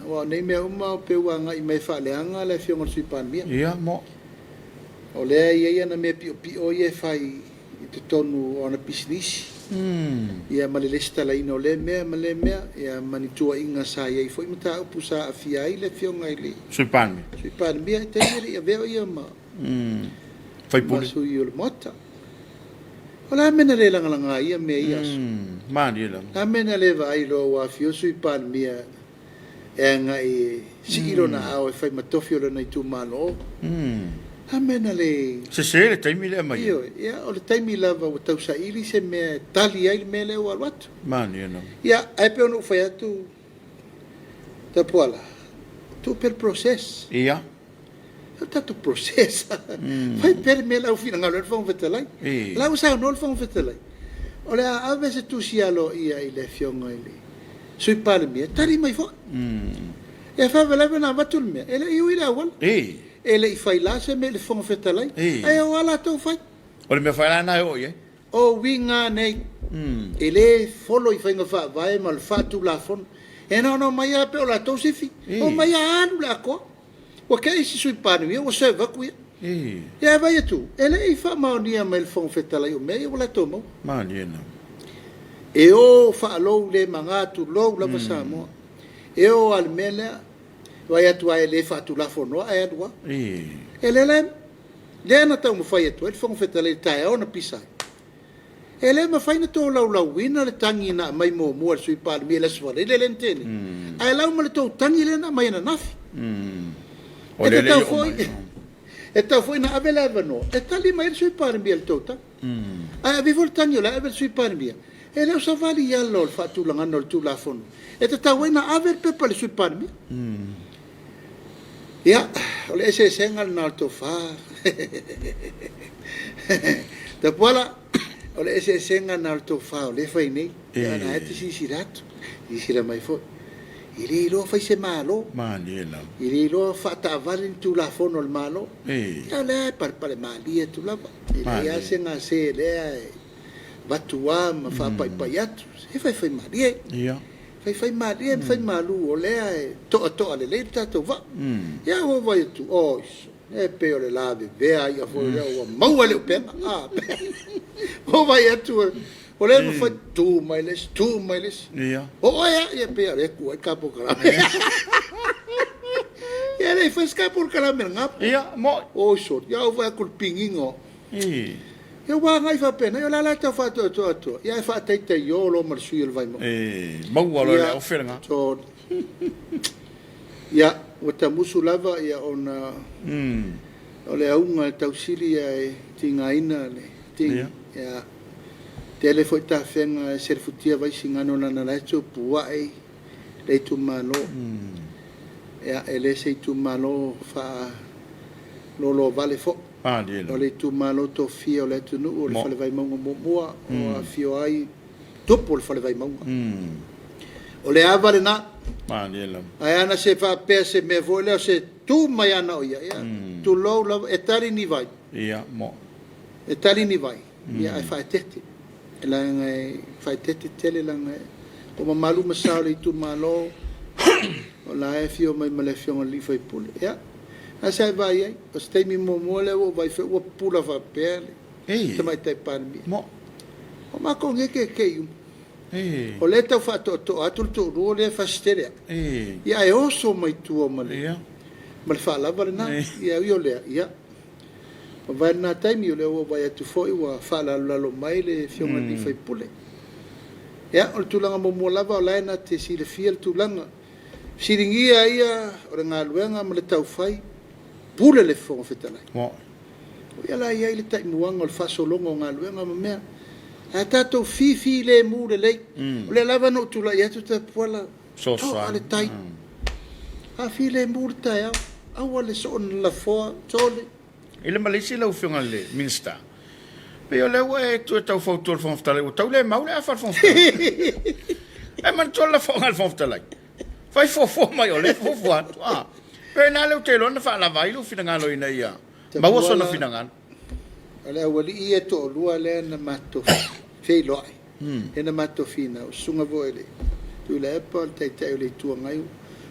Wa nei mea uma pe wanga I mai faleanga le fionga sui panmia. Ia mo. O le ia na me pio ia fai te tonu ona business. Ia malelesta la ino le mea ia manitua inga sa ia foi mata upusa afia ile fionga ile. Sui panmia. Sui panmia te ia veo ia ma. Fai puli. Masu i ul mota. Ola mena le langa ia me ia. Madi la. La mena le vai lo wa fio sui panmia. E nga I sikiro na au e fai matofio le nei tu malo. Amena le Se taimi le mai. Io, ia, o le taimi lava o tau sa ili se me tali ai me le o alwatu. Mani no. Ia, ai pe onu fai atu ta poala. Tu per proces. Ia. Tato proces. Fai per me la ufina ngalo le fong vetalai. La usa no le fong vetalai. O le a vese tu sialo ia I le fionga ili. Sui pale mia, tari mai fo. E fa vela na vatul mia. Ele iu ila wal. Ele I fai la se me le fong vetalai. Ai o ala tau fai. O le me fai la na o ye. O winga nei. Ele folo I fai nga vai mal fatu la fon. E no mai a pe o la tau sifi. O mai a anu la ko. O ke isi sui panu ia o se vaku ia. Ia vai tu. Ele I fa maonia mai le fong vetalai o me o la tomo. Mani no. E o fa lo le mangatu lo la Samoa. E o al mele vai atu ai le fa tu la fono ai adua. Ele le na tau mo fai atu el fong vetalai tai ona pisa. Ele ma fai na to la wina le tangi na mai mo sui pa mi le swale le lentene. Ai la mo le to tangi le na mai na nafi. O le le foi. E tau foi na avela vano. E tali mai sui pa mi el tota. Ai vivo il tangi la aver sui pa mi. E le sa vali ya lo fa tu la ngano tu la fono. E tau na aver pe pa le sui pa mi. Ya, ole ese sengal na to fa. Da pola ole ese sengal na to fa, ole fai nei. Ya na eti si sirato. I sira mai fo. Ili lo fai se malo. Mani la. Ili lo fa ta valin tu la fono il malo. Ya le par mali tu la. Ili ya senga se le batua ma fa pai atu. E fai mali. Ya. Fai mali, fai malu o le to le tato va. Ya o vai tu. Oh, e pe o le lave vea ia fo le o mau le pe. O vai tu. O le fai tu mai les. Ya. O ia pe le ku capo kala. Ya le fai capo kala me ngap. Ya, mo. O so, ya o vai kul pingingo. Eu vou ngai fa pena, eu la ta fa to. Ya fa te yo lo mar suil vai mo. Mau lo le oferenga. So ya, o ta musu lava ya ona. O le aunga tausili e tinga ina le. Ting ya. Tele foi ta fenga serfutia vai singano na na leto puai le tu malo. Ya ele se tu malo fa lo vale fo. O le tu malo to fio le tu no o le fale vai monga moa o fio ai topo le fale vai monga. O le avale na. Ai ana se fa pe se me vole se tu mai ana o ia. Tu lo e tali ni vai. Ia mo. E tali ni vai. Ia ai fa tete. La fa tete tele la o malu masao le tu malo. O la e fio mai male fio li fai pule. Ia. Asa vai ai, o stai mi mo le o vai fe o pula fa pele. Tamai tai pan mi. Mo. O ma ko ke yu. O le tau fa to atul to ro le fa stere. Ia e oso mai tu o male. Ia. Mal fa la na. Ia io le ia. O vai na tai mi le o vai tu foi o fa la lo mai le fiona di fai pule. Ia o tulanga mo lava o la na te si le fiel tulanga. Siringia ia o nga luenga mo le tau fai. Pule le fonga fetalai. Mo. Ia la ia le tai muanga o le fasolongo nga luenga ma mea. A tatou fifi le mu le lei. O le lava no tula ia tu te puala. So ale tai. A fi le mu le tai au. Au le son la foa tole. Ile malisi le ufinga le minsta. Pe o le we tu tau fotor fonga fetalai. O tau le mau le afar fonga fetalai. E man tola fonga al fonga fetalai. Fai fofo mai o le fofo atu. Pe na le utelo na fa la vai lu fina ngalo ina ia. Ma wo so na fina ngan. Ale wali ia to lua le na mato. Fei loai. E na mato fina o sunga vo ele. Tu le pa tai tai le tu ngai.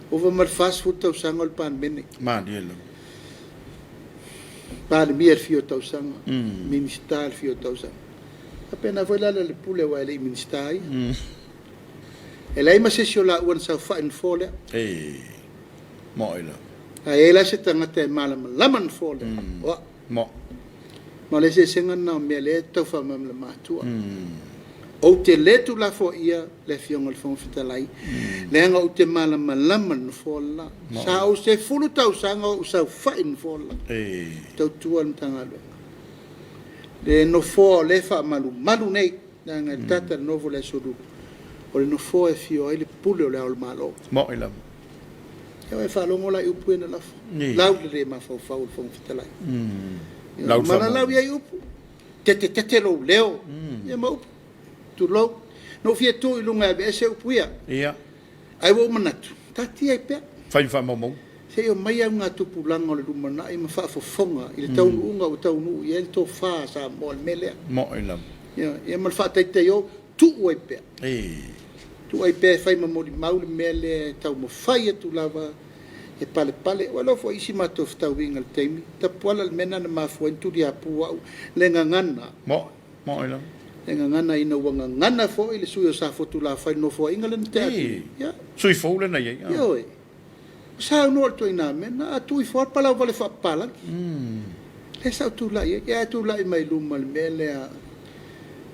O va mal fast food tau sanga le pan mene. Ma dielo. Pa le mier fio tau sanga. Ministal fio tau sanga. Apena foi la le pule wa le ministai. E lei ma se si o la uan sa fa in fole. Mo ila. A e la se tanga te malam laman fole. Mo. Ma le se senga na me le tau fa mam le matua. O te le tu la fo ia le fionga le fong fitalai. Le anga o te malam laman fole. Sa o se fulu tau sanga o sa fa in fole. Tau tuan tanga le. Le no fo le fa malu nei. Nanga tata novo le suru. O le no fo e fio ai le pule o le al malo. Mo ila. E fa longo la upu na la. Lau le ma fa fa o fong fitalai. Lau mana lau ia upu. Te lo leo. Ia ma upu. Tu lo. No fia tu i lunga be se upu ia. Ia. Ai wo manatu. Tati ai pe. Fai fa mo. Se o mai nga tupu langa o le lumana i ma fa fo fonga i le tau unga o tau nu i el to fa sa mo mele. Mo ila. Ia mal fa te yo tu o pe. Tu ai pe fai ma mo di maule mele tau mo fai tu lava e pale wala fo isi mato tau winga le temi ta pola le mena na mafu tu dia pu le ngana mo ila le ngana ina wanga ngana fo ile suyo sa fo tu la fai no fo inga le te ya sui fo le na ye yo sa no to ina mena tu i fo pala vale fa pala le sa tu la ye ya tu la mai lu mal mele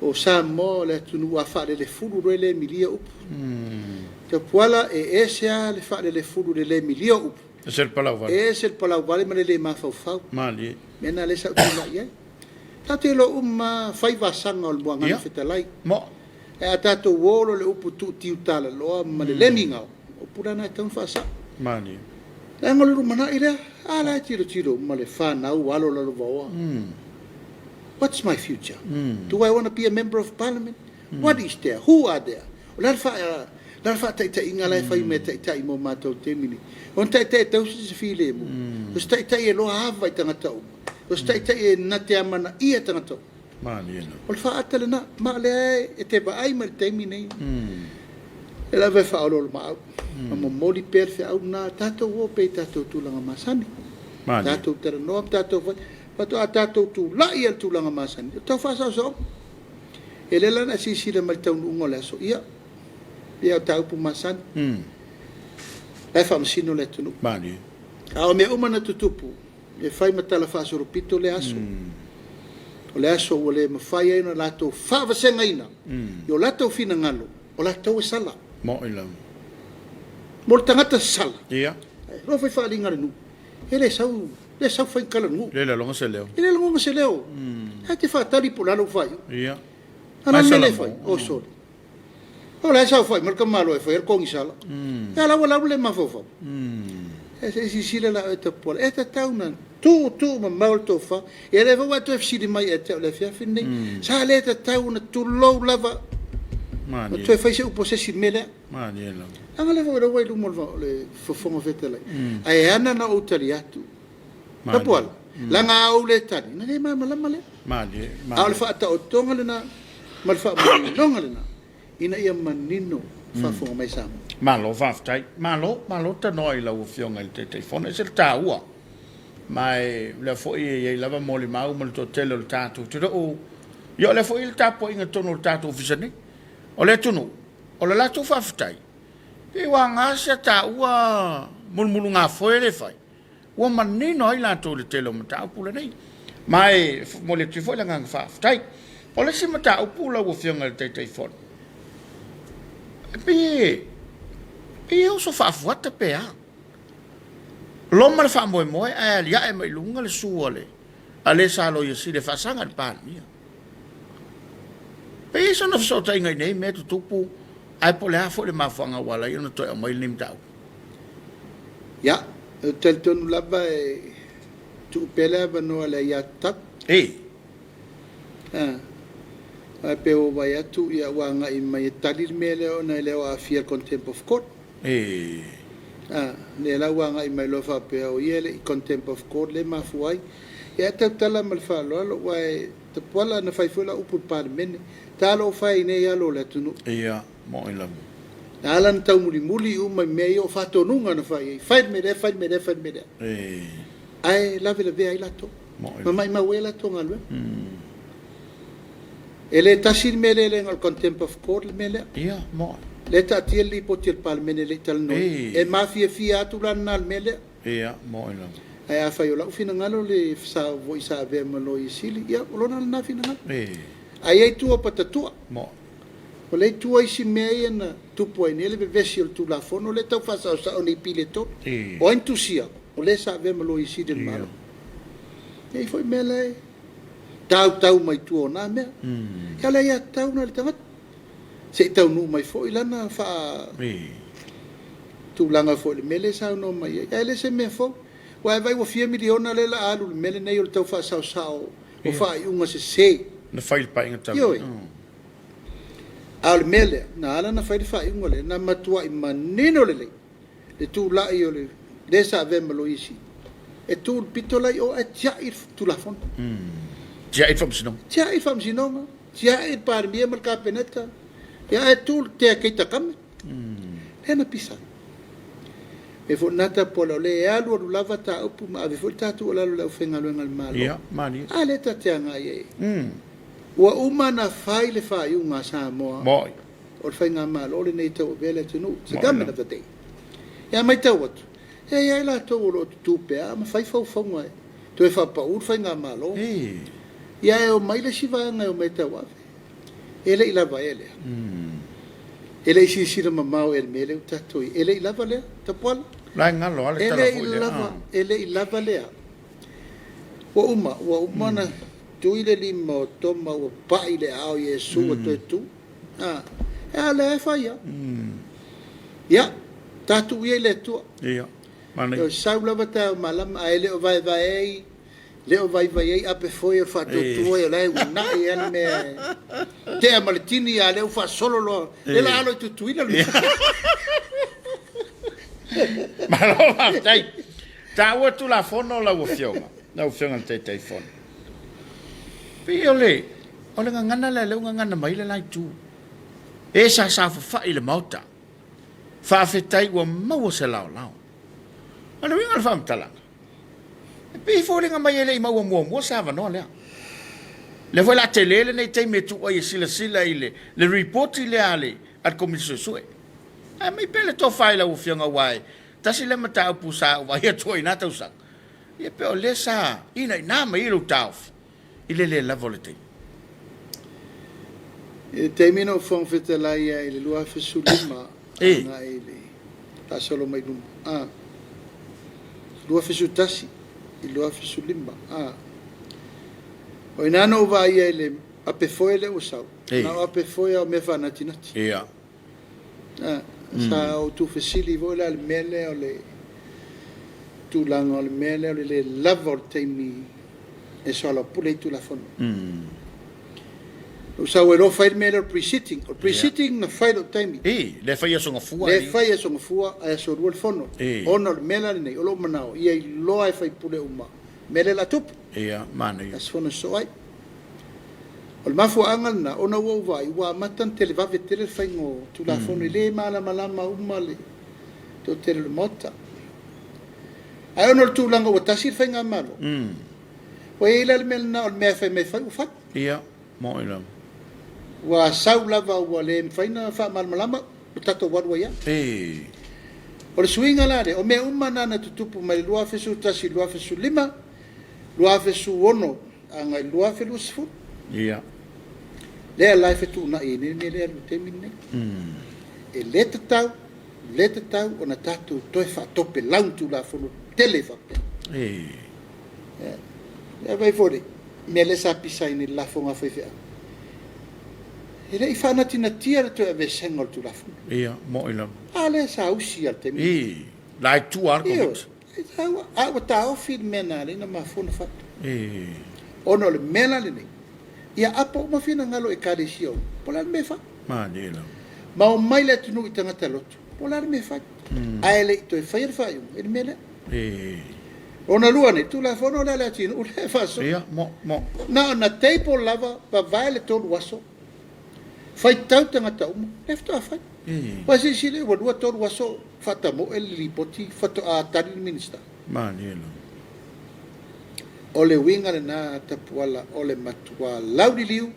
o sa mo le tu nu fa le fulu le milia up te pola e esa le fa le fulu le milia up es el palau vale ma le ma fa mali mena le sa tu la ye ta te lo fai va sanga o buanga fetalai mo e atato wolo le upu tu tiu tala lo ma le minga o pura na tan fa sa mali la ngolo rumana ira ala tiro ma le fa na walo lo va what's my future do I want to be a member of parliament what is there who are there la fa tai inga la fai me tai mo mato te mini on tai tau se file mo o tai e lo hava tanga tau o tai e na te amana ia tanga tau mali o fa atale na ma le e te ba ai ma te mini e la ve fa lo ma mo moli per fe au na tato wo pe tato tu langa masani tato ter no tato pato tato tu la ia tu langa masani to fa so e le lana si le mal tau ngola so ia ia tau pu masan e fa msino le tunu mali a me umana tutupu e fai matala fa so pito le aso o le aso o le mafai ina lato fa va senga ina yo lato fina ngalo o lato sala mo ila mo tangata sala ia ro fai fa linga nu ele sau fai kala nu le longa se leo ha te fa tali po lalo fai ia ana mele fai o so o la sau fai marka malo e fai ko ngisala ya la wala le ma fo e si la eta pol eta tauna tu ma malto fa e le va tu fsi di mai eta le fia finni sa le eta tauna tu lo lava mani tu fai se u posesi mele mani ela anga le va lo mo le fo fo vetela ai ana na utaliatu ta pol la nga o le tani na le ma male mani al fa ta o tonga le na mal fa mo longa le na ina ia manino fa fo mai sam malo fa tai malo ta noi la u fionga il te fone se ta ua mai le foi e lava mo le mau mo to tele le tatu te o yo le foi le tapo inga tono le tatu fisani o le tunu o le latu fafitai e wa ngasa ta ua mulmulu nga foi le fai wa manino ai latu le tele mo ta pula nei mai mo le tifo la nga fafitai o le sima ta pula wo fianga le tai fon e o so fafuata pe a loma le fa moe a ya e mai lunga le suole ale sa lo yesi le fa sanga le pan mia pe so no so tai ngai nei me tupu ai po le afo le mafanga wala yo no to mai lim tau ya tel ton lava e tu pela no le ya tap a pe o vai atu ia wanga i mai talir mele ona le wa fear contempt of court ne la wanga i mai lo fa pe o yele i contempt of court le mafuai ya tala mal fa lo wai te pola na fai fula upu parmen talo fai ne ya lo le tunu ia mo ila alan tau muli o mai me o fa to nunga na fai me de ai la vela ve ai la to mai ma wela to ngalwe ele tasir mele le ngal contempt of court mele ia mo le tatil li potil parmen le tal no e mafia fia tu lan nal mele ia mo ila ai a fai o la fina ngalo le sa voi sa ve malo i sili ia lo na fina ngalo ai tu o patatua mo o le tu ai si me na tu poi nele be vesiol tu la fono le tau fa sa o ni pile to o entusia o le sa ve malo i sili malo e foi mele tau mai tu ona me kala ia tau na le tamat se tau nu mai foi lana fa tu langa foi le mele sa no mai ia le se me fo wa vai o fia miliona le la alu mele nei o tau fa sa o fa unga se na fai pa inga tau al mele na ala na fai fa unga le na matua i manino le tu la io le sa ve malo isi e tu pitola o a tia ir tu la fon tia ir fam sinong tia ir par bia mal kapeneta ya e tu te kita kam hena pisa e fo nata polo le alu lava ta upu ma ave fo tatu la lo fenga lo ngal malo ya mani ale ta te nga ye wa umana fai le fai unga Samoa moi o fenga malo le nei to vele tunu se gamma na vate ya mai ta wat ya la to lo tu pe ma fai fo ngai to e fa pa u fenga malo ya o mai le siva nga o mai ta wa ele ila va ele si ma mau el mele tatu ele ila va le ta pol la ngalo ale tala fo ele ila va le wa uma na tu ile limo toma o pa ile au yesu tu ale fa ya tatu ile tu mane o sa lava ta malam ele o vai leo vai a pe foi fa tu e lei na e me te amaltini a leo fa solo lo e la lo tu ila ma lo va dai ta o tu la fono la o fiona na o fiona te fono piole o le ngana le ngana mai le lai tu e sa fa ile mauta fa fetai o mau se lao ana winga fam tala pe fole nga mai ele mau mo sa va no le voi la tele le nei te metu o sila ile le report ile ale at commission sue a mai pele to faila o fianga wai ta sile mata pu sa wa ia toi na tau sa ia pe o le sa ina na mai lo tauf ile le la volete e termino fon fetela ia ile lua fesulima na ile ta solo mai dum lua fesutasi ilo fesulima o inano vai ele a pe foi le usau na a pe foi o me fa natinati ia sa o tu fesili vola al mele o le tu lango al mele o le lavor temi e solo pule tu la fon usau e lo fai mele o pre-sitting na fai lo temi le fai so ngafua a so ruol fono ono le mele nei o lo manao ia lo ai fai pule uma mele la tup ia mane as fono so ai o mafu angal na ona wo vai wa matan tele va vetele fai ngo tu la fono le mala uma le to tele le mota Ai ono tu langa o tasir fainga malo. Wa ila mel na o me fa me fa fa. Ia, mo ila. Wa sau lava wa le faina fa mal malama tato wa ya. O le swinga la o me umana na tutupu mai lua fesu tasi lua fesu lima. Lua fesu ono anga lua fesu sfu. Ia. Le life tu na e ni le te minne. E le tau ona tatu toi fa tope launtu la fono tele fa. E vai fori. Me le sa pisa ni la fonga fa fa. E le fa na tina tia to ave sengol tu la fono. Ia, mo ila. Ale sa usi al te minne. Lai tu arco. A o ta o fil mena le na ma fono fa. Ono le mena le ni. Ia apo ma fina ngalo e kadesio. Pola me fa. Ma dela. Ma o mai le tunu i tangata lotu. Pola me fa. Ai le to e fair fa yu. E mele. Ona luane tu la fono la la tinu le fa so. Ia, mo. Na table lava pa vai le tolu waso. Fai tau tangata umo. Lefto a fai. Pa si le wa dua tolu waso fata mo el lipoti fato a tari minister. Ma dela. Ole winga le na tapuala ole matua laudi liu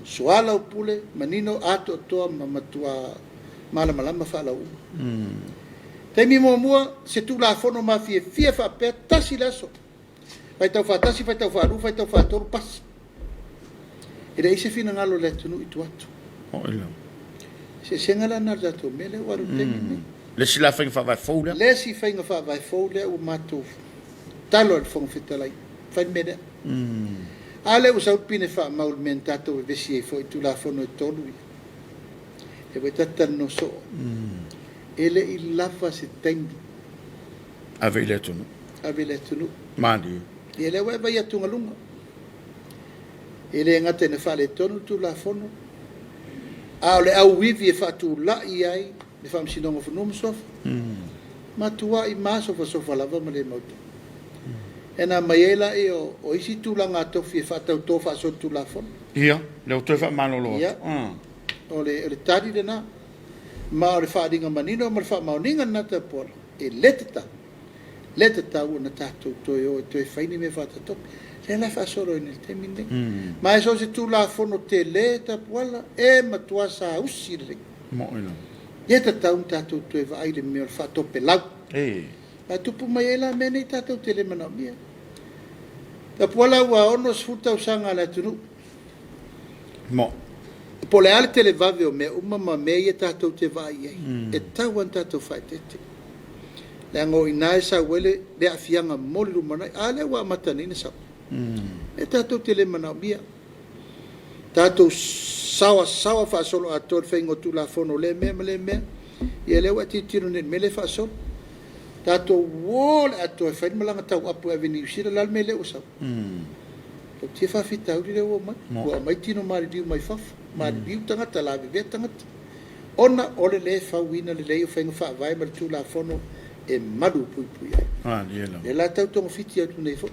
Soalepule manino ato toa matua malama fa lau te mi mo se tu la fono ma fie fa pe tasi laso vai tau fa tasi vai tau fa ru vai tau fa tor pas e dai se fina ngalo le tunu itu atu Oila. se sengala na dato mele waru te mi Le si la fa vai foda. le si fa vai fole o matu talo il fon fitalai fai mede. Ale usau pine fa maul mentato vesi e foi tu la fono e tolu. E voi tata no so. Ele il lava se tendi. Avele tunu. Mandi. Ele wa vai atu ngalunga. Ele ngate ne fa le tonu tu la fono. Ale au vivi e fa tu la iai, ne fa msinongo fo sof. Ma tua i maso fa sofa lava male moto. Ena maiela e o isi tulanga tofi fa tau tofa so tu la fon. Ia, le to fa manolo. Ia. Ole tadi de na. Ma ole fa dinga manino ma fa mauninga na te por. E leteta una tatu to yo to e faini me fa top. Le la fa solo in il teminde. Ma eso se tu la fon o te leta pola e ma tua sa usire. Mo ino. Yeta un tatu to e vai le me fa top lau. Ma tupu mai ela mene i tātou tele mana mia. Ta puala ua ono sfuta usanga la tunu. Mo. Po le ale tele vave o mea umama mea i tātou te vai ei. E tau an tātou whai tete. Le ango i nae sa wele le a fianga moli rumanai. Ale ua matanine sa. E tātou tele mana mia. Tātou sawa wha solo a tōr whaingo tu la fono le mea. I ele ua titiro ne mele wha solo. Tato wole ato e whain malanga tau apu e veni usira lal me leo sa. Tau tia whawhita uri leo o mai. Ua mai tino maari diu mai whafu. Maari diu tangata la vive tangata. Ona ole le whawina le leo whainga whaavai mara tu la whono e maru pui pui ai. E la tau tonga whiti atu nei fo.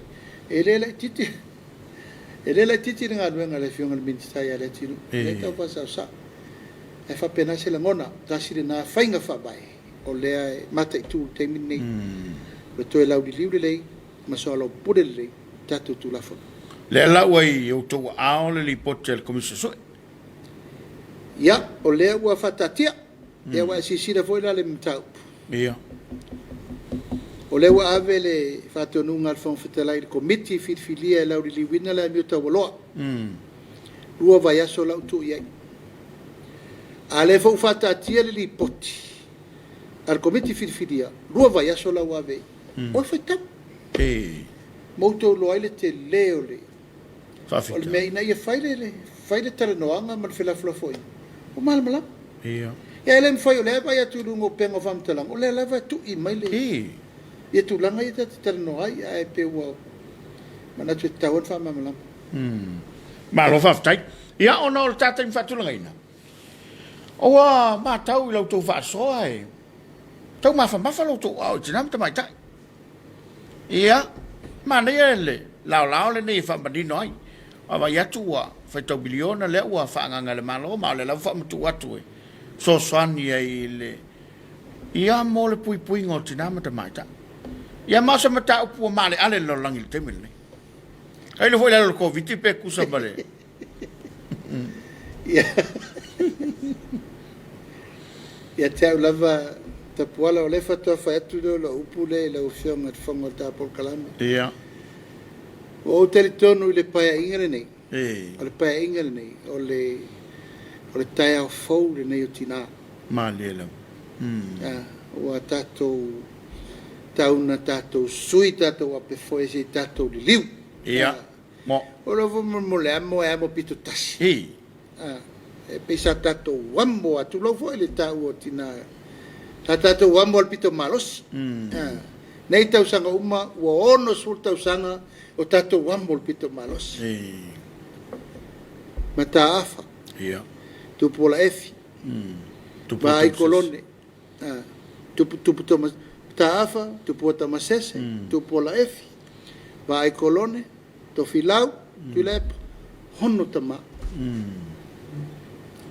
E le lai titi. E le lai titi ringa aduenga le fionga le ministai a le tinu. E tau pasau sa. E whapena se la ngona. Tasire na whainga whaavai. O lea e mata i tū te minei. Le toe lau di liure lei, ma Soalepule lei, tatu tu la fono. Le lau ai o tō ao le li pote al komisa soe. Ia, o lea ua whatatia. Lea ua sisira foi la le mtau. Ia. O lea ua ave le whatonunga al whong whatalai le komiti whirwhilia e lau di liwina le miota waloa. Rua vai aso lau tu iai. A le whong whatatia le li poti. Al komiti whirwhiria, rua vai aso lau ave. O whai tau. Moutou loa ile te leo le. O le mea ina ia whaile tala noanga man whilafula foi. O malamalam. Ia. Ia ele mwhai o lea vai atu rungo pengo whamtalang. O lea lava tu i mai le. Ia tu langa ia tala noa ia e pe ua. Mana tu e tauan whamamalam. Malo whaftai. Ia ona o le tātai mwhatulanga ina. Oa, ma tau i lau tō whaasoa e. Tau mafa lo tu au tinam te mai tai. Ia, ma nei ele, lao le nei fa bandino ai. Ava ia tua, fa to biliona le ua fa nganga le malo, ma le la fa mtu atu e. So swani ai le. Ia mo le pui ngo tinam te mai tai. Ia masa mata upu male ale lo langil temile. Ai lo foi lo covid pe kusa bale. Ia. Ia tau lava tapuala o le fatua fa atu lo upu le lo fionga fonga ta por kalame. Ia. O teletonu i le paia ingere nei. O le paia ingere nei. O le taia o fau le nei o tina. Malelo. O a tatou tauna tatou sui tatou ape foi se tatou li liu. Ia. Mo. O lo mo le amo pito tasi. E pesa tatou wambo atu lo foi le tau o tina. Tatou wambo al pito malos. Nei tau sanga uma o ono sul tau sanga o tatou wambo al pito malos. Mata afa. Ia. Tu pola efi. Vai kolone. Tu Thomas Taafa, tu pota masese, tu pola efi. Vai kolone, to filau, tu lep, hono tama.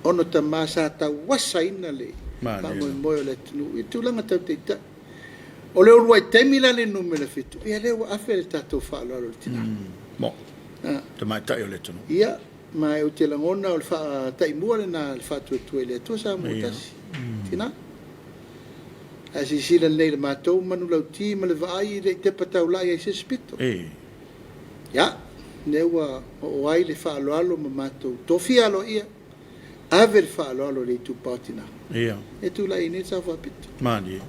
Ono tama sa ta wasa ina le. Mo mo le tunu. I tu langa tau teita. O le urua temila le numele fitu. Ia le wa afele tatou fa lo tina. Mo. Tama ta yo le tunu. Ia, mai o te langona o le fa tai mua le na le fa tu le tu sa mo tasi. Tina. Asi sila nei le matou manu lau ti ma le vaai le te patau lai ai se spito. Ya, neua o ai le fa alo ma matou. Tofi alo ia. Ave le fa alo le tu patina. Ia. E tu lai ne sa fa pito. Mani.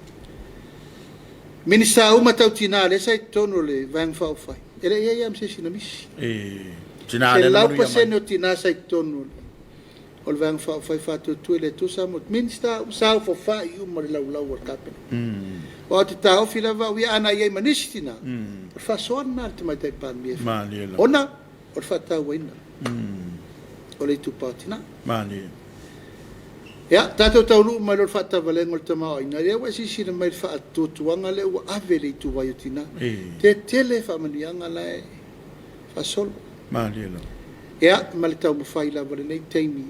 Minisa uma tau tina le sai tono le vang fa fai. Ele ia am se sina misi. Tina le lau paseno tina sai tono. Ol vang fa tu le tu sa mot minsta sa fo fa yu mo lau lau kapena. O te tau fila va wi ana ye manistina. Fa sona te mai tai pan mi. Mani. Ona o fa tau wina. O le tu patina. Mani. Ya, tato tau lu mai lo fa ta valengo te mai. Na le wa si si mai fa tu tuanga le wa avele tu wa yutina. Te tele fa manianga le fa sol. Mani. Ya, mal tau mo fa ila vale nei taimi.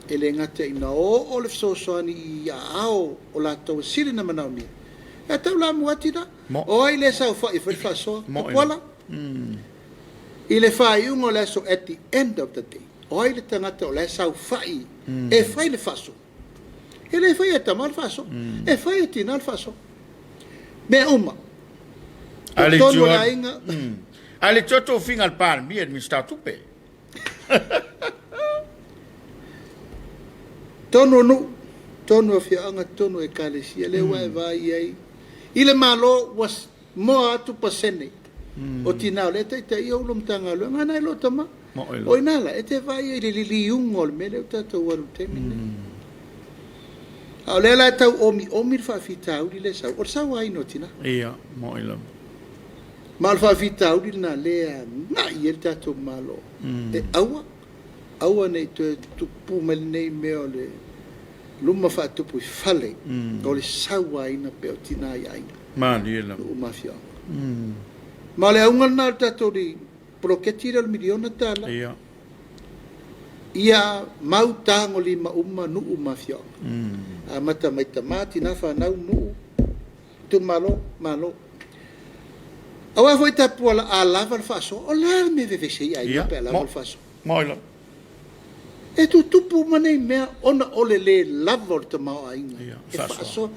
Ele ngata ina o le sosoani ia ao o la tau sili na manauni. E tau la muatina. O ai le sau fa i fa so. Wala. Ile fa i ungo le so at the end of the day. O ai le tangata o le sau fa i. E fa i le fa so. Ele fa i tamal fa so. E fa i tina fa so. Me uma. Ale joa. Ale toto fingal par mi mi sta tupe. Tono fianga tono e kalesia le wa vai ai. Ile malo was mo atu pasene. O tina le te ia ulum tanga lo ngana lo tama. O inala e te vai ile li ungol me le tato waru temine. Ole la tau omi fa fitau le sa. O sa wa ino tina. Ia, mo ilo. Mal fa fitau na le na ia tato malo. E aua nei tu pu mel nei meo le luma fa tu pu fale o le sawa ina pe o tina ia ina mani la o mafia ma le ungal na tato di proketira al miliona tala ia mau tango lima uma nu mafia a mata mai tamati na fa na nu tu malo awa foi tapu ala lava fa so o la me veve sei ai pe ala fa so moilo. E tu tupu manei mea ona ole le lavor te mao ainga. E faso.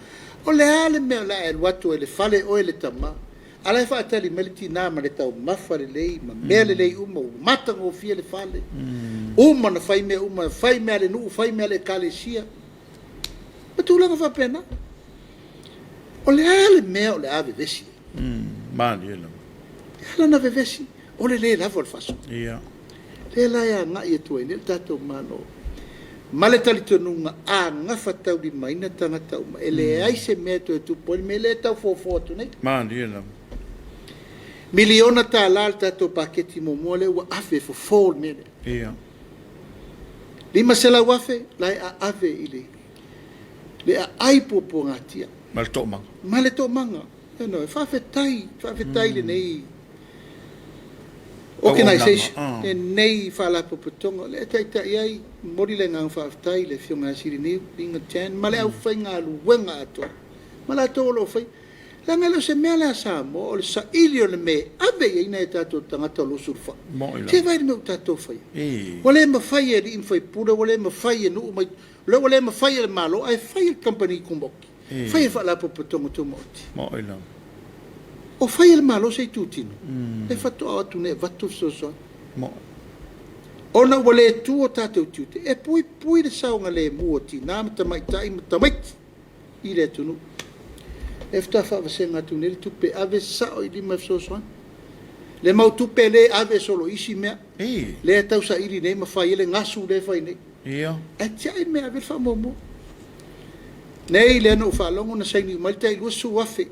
Ole ale mea la e watu ele fale o ele tama. Ala e wha atali meliti nā ma le tau mawhare lei, ma mea le lei uma, matanga o fia le fale. Uma na whai mea uma, whai mea le nuu, whai mea le kale sia. Ma tūlanga whapena. Ole ale mea ole ave vesi. Mani ela. Ala na vevesi. Ole le lavor faso. Ia. Le la ya nga ia tu ni tato mano male tali tonu nga a nga fatau di mai na tanga tau ma ele ai se meto tu pol mele tau fo tu nei man dia miliona ta la tato paketi mo mole wa afe fo mele ia lima sela wafe la a ave ile le ai popo ngatia mal to manga no fa fetai le nei organization nei fala popotonga le taita ai mori le ngang fa tai le fionga siri ni pinga ten male au fainga lu wenga to mala to lo fai Langa lo se mea la Samoa, o le sa ili o le me, ave i nei tātou tangata lo surfa. Te vai me o tātou whai. Wale ma whai e ri in whai pura, wale ma whai e nuu mai, wale ma whai e malo, ai whai e company kumboki. Whai e whala popotongo tu moti. O whai e malo sei tūtino. E whatu atu ne, watu soso. Ona wale tu o tātou tūte, e pui le saunga le muoti, nā matamai tai matamaiti, i le tunu. E whtafa wasenga tu nere tupe ave sao i lima fsosoan. Le mau tupe le ave solo isi mea. Le tau sa iri nei mawhai ele ngasu le whai nei. E tia i mea ave whamomo. Nei le ano whalongo na saini umalita i lua su wafe.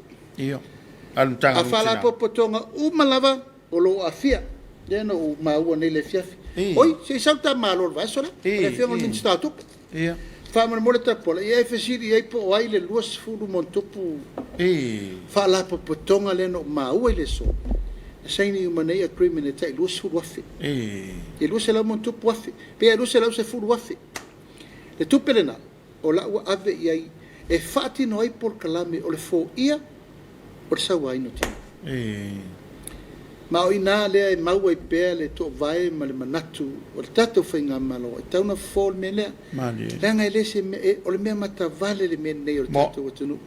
A whala popotonga umalawa o lo afia. Le ano u maua nei le fiafi. Oi, se sauta malor vasola. Le fianga min statup. Whamana mole tapola, i efesiri ei po ai le lua sifuru montupu. Whala popotonga le no maua i le so. Saini umanei agreement e tai lua sifuru wafe. E lua se lau montupu wafe. Pea lua se lau sifuru wafe. Le tupele na, o la ua ave i ai, e whaati no ai por kalame o le fo ia, o le sawa ino tina. Ma o ina lea e maua i pea le to vai ma le manatu o le tatou whainga malo e tauna fol me lea langa e lese o le mea mata vale le mea nei o le tatou atunu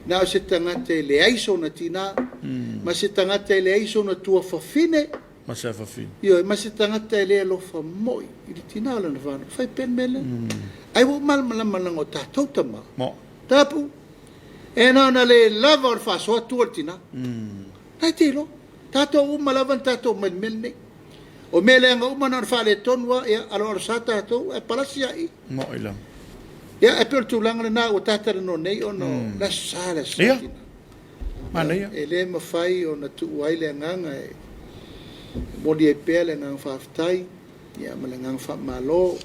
na o se tangata e le aiso na tina ma se tangata e le aiso na tua whawhine ma se tangata e le alofa moi i le tina o lana whana whai pen me lea ai wo malamalango tatou tama tapu e na le lava o le whasoa tua le tina ai te lo tatou umalavan tatou melmel nei. O mele anga umana whale tonua e alo sa tatou e palasi ai. Ia e pēr tūlanga le nā o tātara no nei o no la sāla sātina. E le mawhai o na tu uai le nganga e modi e pēr le nganga whaftai. Ia ma le nganga whamalo.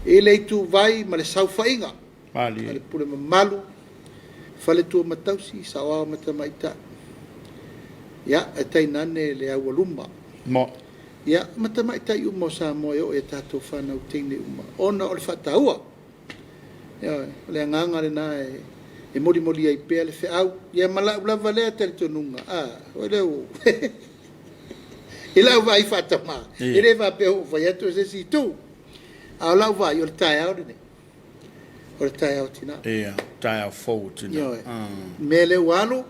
E le tu vai ma le sauwhainga. Ma le pule mamalu. Whale tua matausi sa oa matamaita. Ya, e tai nane le awaluma. Ya, matamai tai uma o Samoa o e tātou whanau tine uma. Ona o le whataua. Ya, le anganga le nā e mori ai pēr le whiau. Ya, lava lea tele tonunga. O leo. E lau vai whatama. E le va peo vai atu se si tu. A lau vai o le tai au rene. O le tai au tina. Ia, tai au fou tina. Me le walo.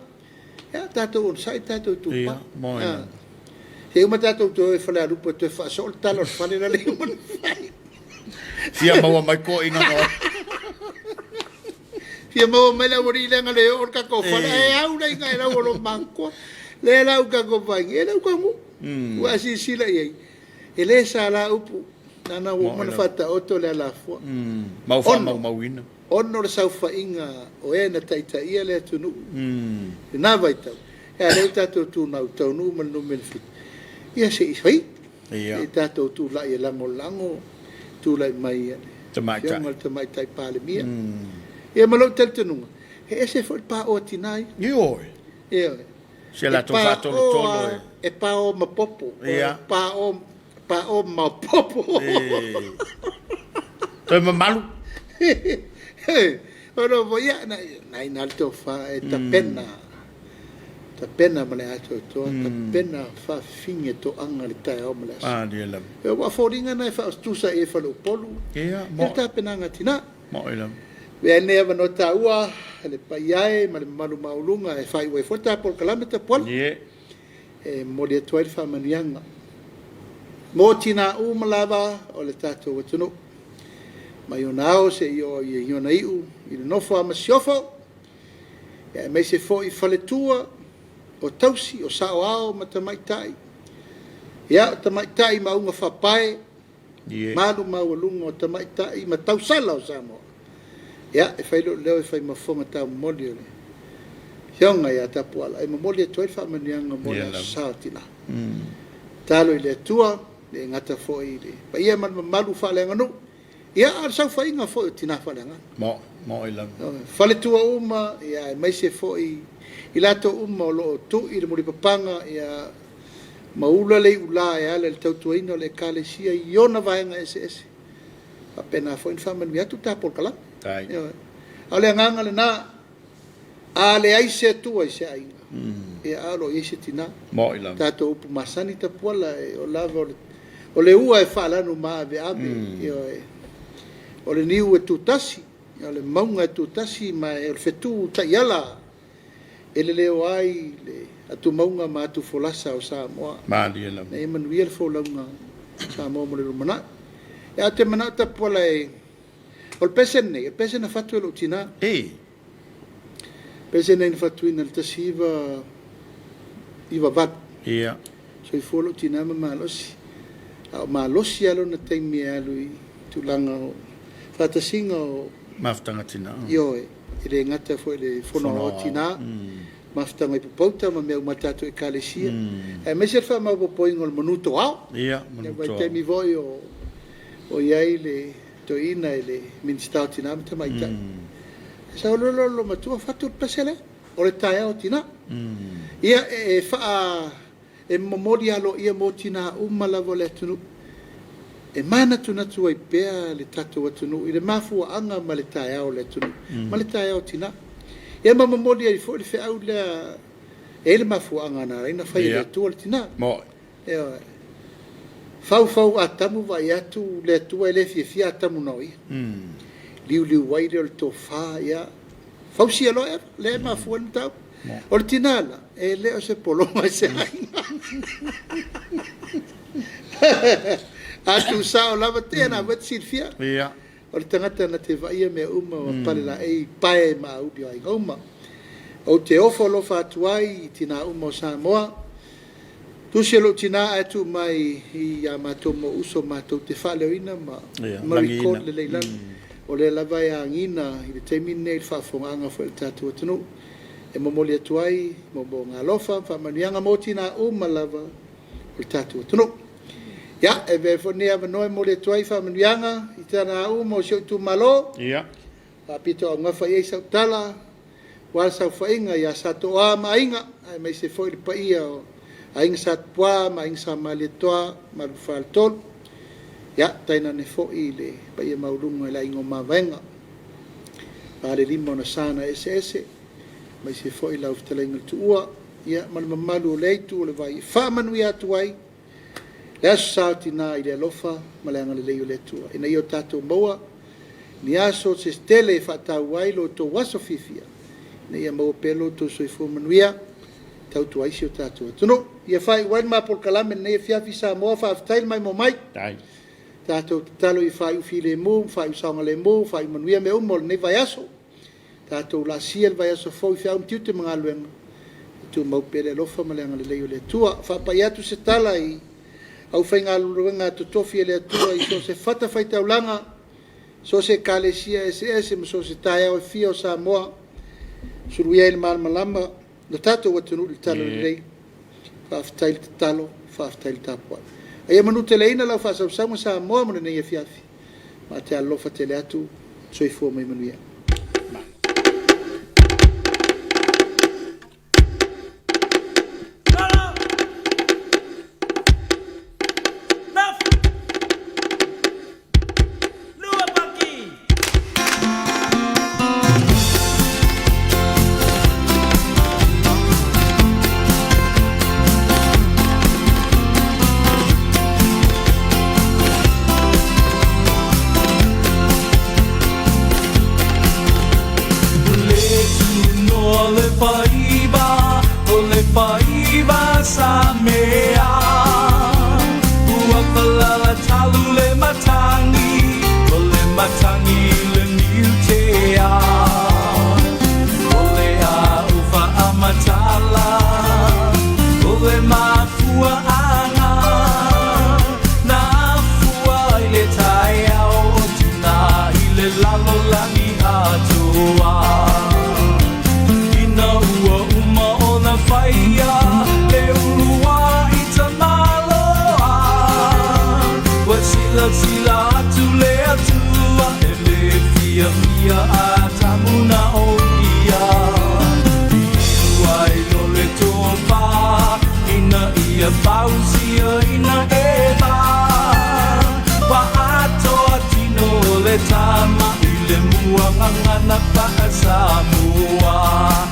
Ya tatou on sai tatou tu pa. E uma tatou to e fala lupo to fa sol talo fale la le uma. Fia maua mai ko inga no. Fia maua mai la wori le ngale o ka ko fala e au la inga la wolo manko. Le la u ka ko vai e la ko mu. Wa si sila ye. E le sala upu nana wo mana fata o to le la fo. Mau fa mau wina. Ono le saufa inga o e na taita ia le atunu. E nā vai tau. E a leo tātou tū nau tau nu manu menfit. Ia se isai. E tātou tū lai e lango tū lai mai ane. Fiangal tamai tai pāle mia. E malau tel tenunga. He ese fo pā o tinai. Ioi. Se la tō whātolo tolo e. E pā o mapopo. Pā o mapopo. Toi mamalu. Ora voia nai nalto fa e tapena. Tapena male ato to tapena fa finge to anga le tai o male. Dia lam. E wa foringa nai fa stusa e fa lo polu. Mo tapena ngatina. Mo lam. Ve ne va nota ua le paiae male malu maulunga e fa i fota por kilometer pol. E mo le 12 fa manianga. Mo tina u malava o le tato watuno. Mai o nao se i na iu, i le nofo ama siofo, e mei se fo i whaletua o tausi, o sao ao ma tamaitai. Ia, tamaitai ma unga whapae, malu maualunga o tamaitai, ma tausala o Samoa. Ia, e whailo leo e whai mafonga tau moli o le. Hionga ia tapu ala, e mamoli e toi whamanianga moli a sao tila. Talo i le atua, le ngata fo i le. Pa ia malu whaleanga nu, ia al sau fainga fo tina falanga mo ila fale tua uma ia mai se fo i lato uma lo tu i le muri papanga ia maula le ula ia le tau tuino le kalesia iona vaenga ss apena fo in faman mi atu ta por kala ale nganga le na A le ai se tu ai se ai. E alo i se tina. Mo ila. Tato upu masani ta puala o lava o le ua e whala no maa ve abe. O le niu e tutasi. O le maunga e tutasi ma e o le fetu ta iala. E le leo ai le atu maunga ma atu folasa o Samoa. Maali ila. Na e manuia le folaunga Samoa mo le rumana. E a te mana ta puala e o le pesen nei. E pesen na fatu e lo tina. Pesen nei na fatu ina le tasi iwa vat. Ia. So i folo tina ma malosi. A malosi alo na teimi alu i tulanga o fatasinga o Maftanga tina. io e le ngata fo le fono o tina. Maftanga i popouta ma mea umatato e kalesia. E mese fa ma popoi ngol manuto au. Ia, manuto. E teimi voi o iai le toina e le ministao tina mta maita. Sa o lolo matua fatu pasele o le taia o tina. Ia e fa e momori alo ia mo tina umalavo le tunu. E mana tuna tua i pea le tato atunu. I le mafua anga ma le taia o le tunu. Ma le taia o tina. Ia ma momori ai fo le fe au le e le mafua anga na reina fai le tua le tina. Mo. Ia fau atamu vai atu le tua e le fia atamu noi. Liu wai le tofa ia. Fau si alo e le mafua le tau. O le tinala, e leo se poloma se ainga. Atu sao lava tēnā wet silfia. Ia. O le tangata na te vaia mea uma o pale la ei pae ma ubi o ainga uma. O te ofo lofa atuai i tina uma o Samoa. Tusi lo tina atu mai i a mato mo uso mato te whaleo ina ma marikot le leilana. O le lava e angina i le teimine i le whafonganga fo le tatu atanu. E momoli atuai, momo ngā lofa, whamanianga moti nā lava o le tatu atunu. Ia, e ve fonea vanoe moli atuai whamanianga, i tana mo sio tu malo. Ia. Pito au ngafa iei sau tala, wala sau whainga, ia sato a mainga, ai mai se foi le paia o ainga sat pua, ma ainga sa mali toa, ma rufal tol. Ia, taina ne foi le paia maurunga la ingo mavenga. Pare limo na sana ese. Mai se foi lau fitalenga tu ua, ia ma le mamalu o leitu o le vai whamanui atu ai, le aso sauti nā i le alofa, ma le anga le leio le tua. Ina i o tātou maua, ni aso se stele e whatau ai lo tō waso fifia, ina ia maua pelo tō soifo manuia, tau tu aisi o tātou atunu. Ia whai wain mapol kalame nei e fiafi Samoa, whaaftail mai mo mai. Tai. Tātou talo i whai ufi le mū, whai usaonga le mū, whai manuia me umol nei vai aso. Tātou la sia vai aso fo fiau mtiute mga luenga. Tu mau pele lofa maleanga le leio le tua. Whapai atu se tala i au whainga luenga tu tofi le tua i so se fata whai taulanga. So se kalesia ese so se taia o fia o Samoa. Suruia il malama. No tātou watunu li talo le lei. Whaaftail te talo, whaaftail tapua. Aia manu te leina lau whaasau sama Samoa muna nei e fiafi. Ma te alofa te le atu, soifua mai manuia. Samoa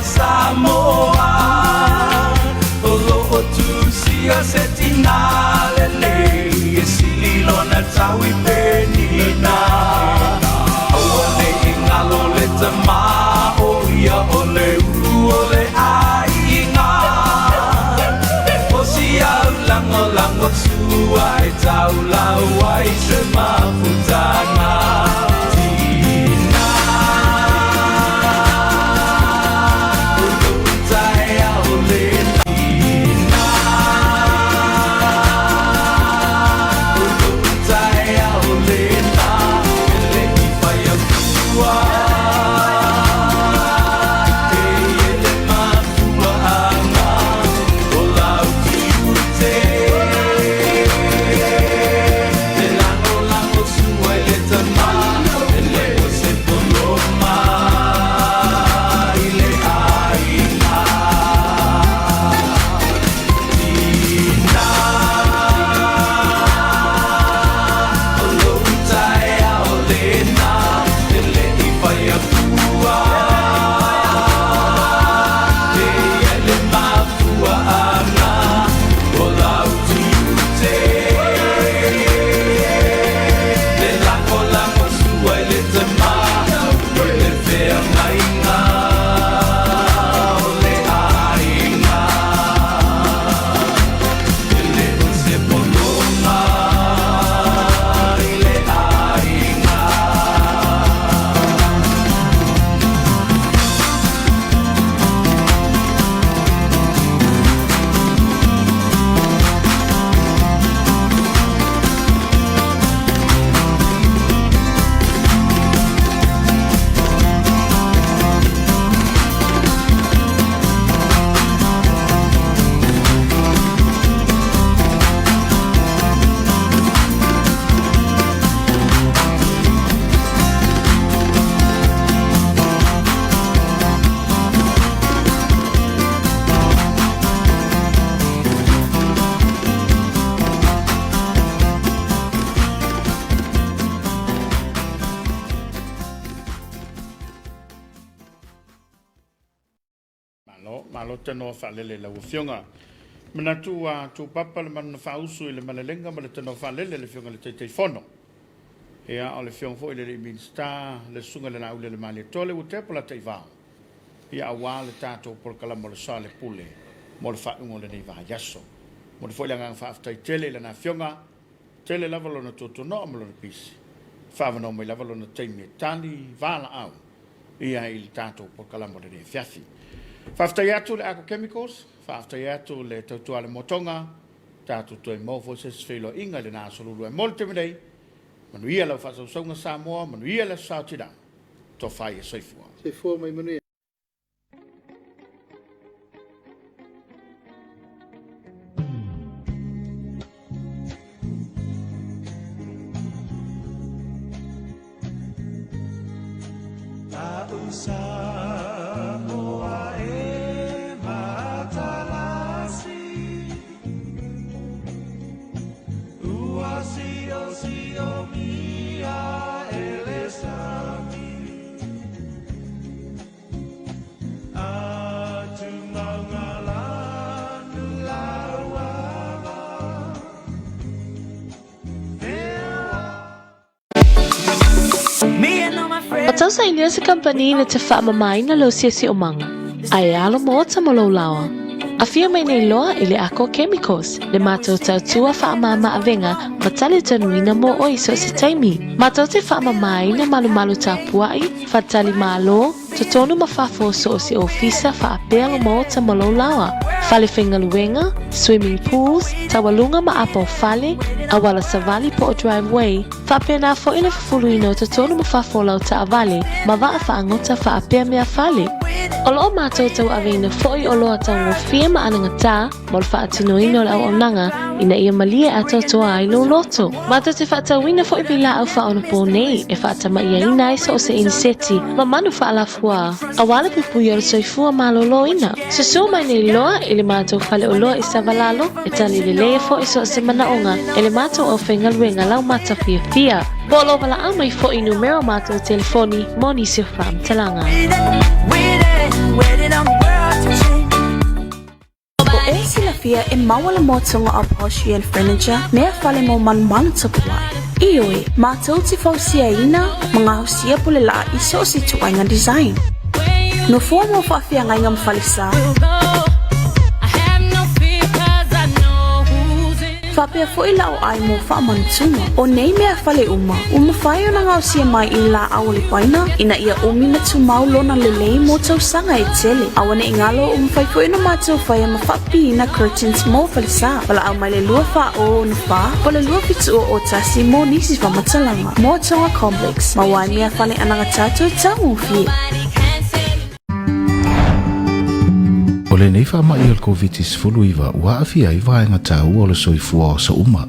Samoa, olo tu sia setina lele, sililo na tawi penina. Ole ingalo le tama, oia ole ole ainga. Osia lango lango suai tau lawai sema futana. Malo teno whalele lau whionga. Mana tu papa le mana whausu i le malalenga ma le teno whalele le whionga le teitei whono. Ea o le whionga fo i le minsta le sunga le naule le mali tole u te pola tei vau. Ia awa le tātou porkala mo le Soalepule mo le whaungo le nei waha yaso. Mo le fo i le ngang whaaftai tele le na whionga tele lavalo na tutono mo le pisi. Whaavano mai lavalo na teimi tali vala au. Ia i le tātou porkala mo le nei whiafi. Whaaftai atu le agrochemicals, whaaftai atu le tautua le motonga, tātou tue mofo se sfeilo inga le nā solulu e molte mirei, manuia lau whaasausonga Samoa, manuia le Sautida, to whai e soifua. Soifua mai manuia. Samoa e matalasi, sio mia elesami. Matau sa Elias Company na te whaamamai na lo siasi o manga. Ai alo mo ta malo lawa. A fia mai nei loa ili ako chemicals. Le matau tau tua whaamama avenga matali tanuina mo o iso si taimi. Matau te whaamamai na malu ta puai, fatali malo, tatonu mafafo so si ofisa whaapea mo ta malo lawa. Fale whengaluenga, swimming pools, tawalunga maapo fale, awala savali po o driveway, whaapea na fo ile fufuluino tatonu mafafo lau ta avale, mawaa whaangota whaapea mea fale. Olo o mātou tau avena fo'i olo a tau ngofia maananga tā, mol whaatinoino lau onanga, ina ia malia a tau toa ai lo loto. Mātou te whaatawina fo'i bila au whaono po nei, e whaatama ia ina isa o se iniseti, ma manu whaalafua. Awala pupuia o soifua malolo ina. So mai nei loa, ele mātou whale o loa isa valalo, e tali le lea fo'i so se manaonga, ele mātou au whengaluenga lau mata fia. Polo wala au mai fo'i numero mātou telefoni, moni si whaam talanga. O e sila fia e mawala motonga a Australian furniture mea fale mo man tapuai. Ioi, mātou te fausia ina, mga hausia pule la iso o si tuainga design. No fua mo whawhia ngai ngam falisa. Whapea fo ila o ai mo whaamantunga. O nei mea whale uma whaio na ngau sia mai i la awali paina, ina ia umi na tumau lona lelei mo tau sanga e tele. Awane ingalo whai fo ina mātou whaia ma whapi ina curtains mo falisa. Wala au mai le lua wha o na wha, wala lua pitu o tasi mo nisi whamatalanga. Mo tonga complex, ma wai mea whale ananga tātou tangu fie. O le nei whaama i al COVID-19 ua awhia i vaenga tāu o le soifua o sa uma.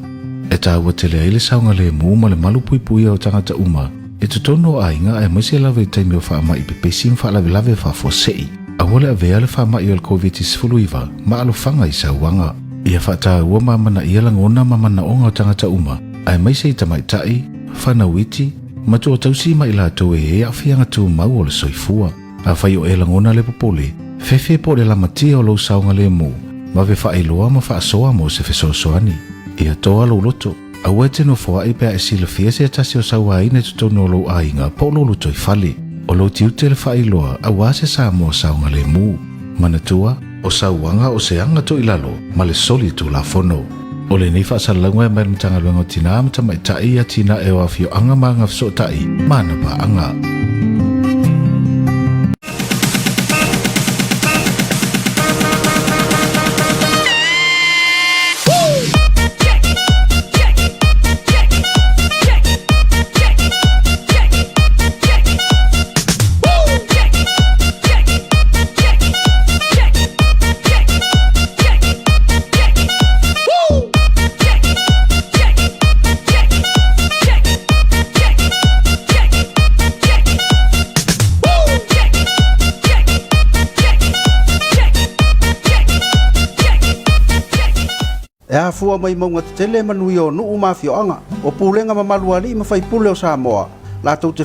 E tāua tele aile saunga le muuma le malu puipui o tangata uma. E tutono a inga e maise lawe i taimi o whaama i pepesim whaalawe whafo sei. A wale avea le whaama i al COVID-19 ma alo whanga i sauanga. Ia whata ua mamana i alangona mamana onga o tangata uma. A maise i tamaitai, whanawiti, matua tausi ma i la tau e awhianga tu mau o le soifua. A whai o elangona le popole. Fefe po le lamatia o lo saunga le mu, ma ve whaeloa ma whaasoa mo se fesoasoani. Ia toa lo loto, a wete no fua i pia e sila fia se atasi o saua ine tutono lo ainga po lo luto i fale. O lo tiute le whaeloa a wase sa mo saunga le mu. Manatua, o sauanga o se anga to ilalo, ma le soli tu la fono. O le nifa sa langwa e mai mtanga luengo tina amta mai tai a tina e wafio anga maanga fso tai, mana pa anga. E fua mai maunga te tele manui o nuu mafio anga o pulenga mamaluali ma fai pule o Samoa la tau te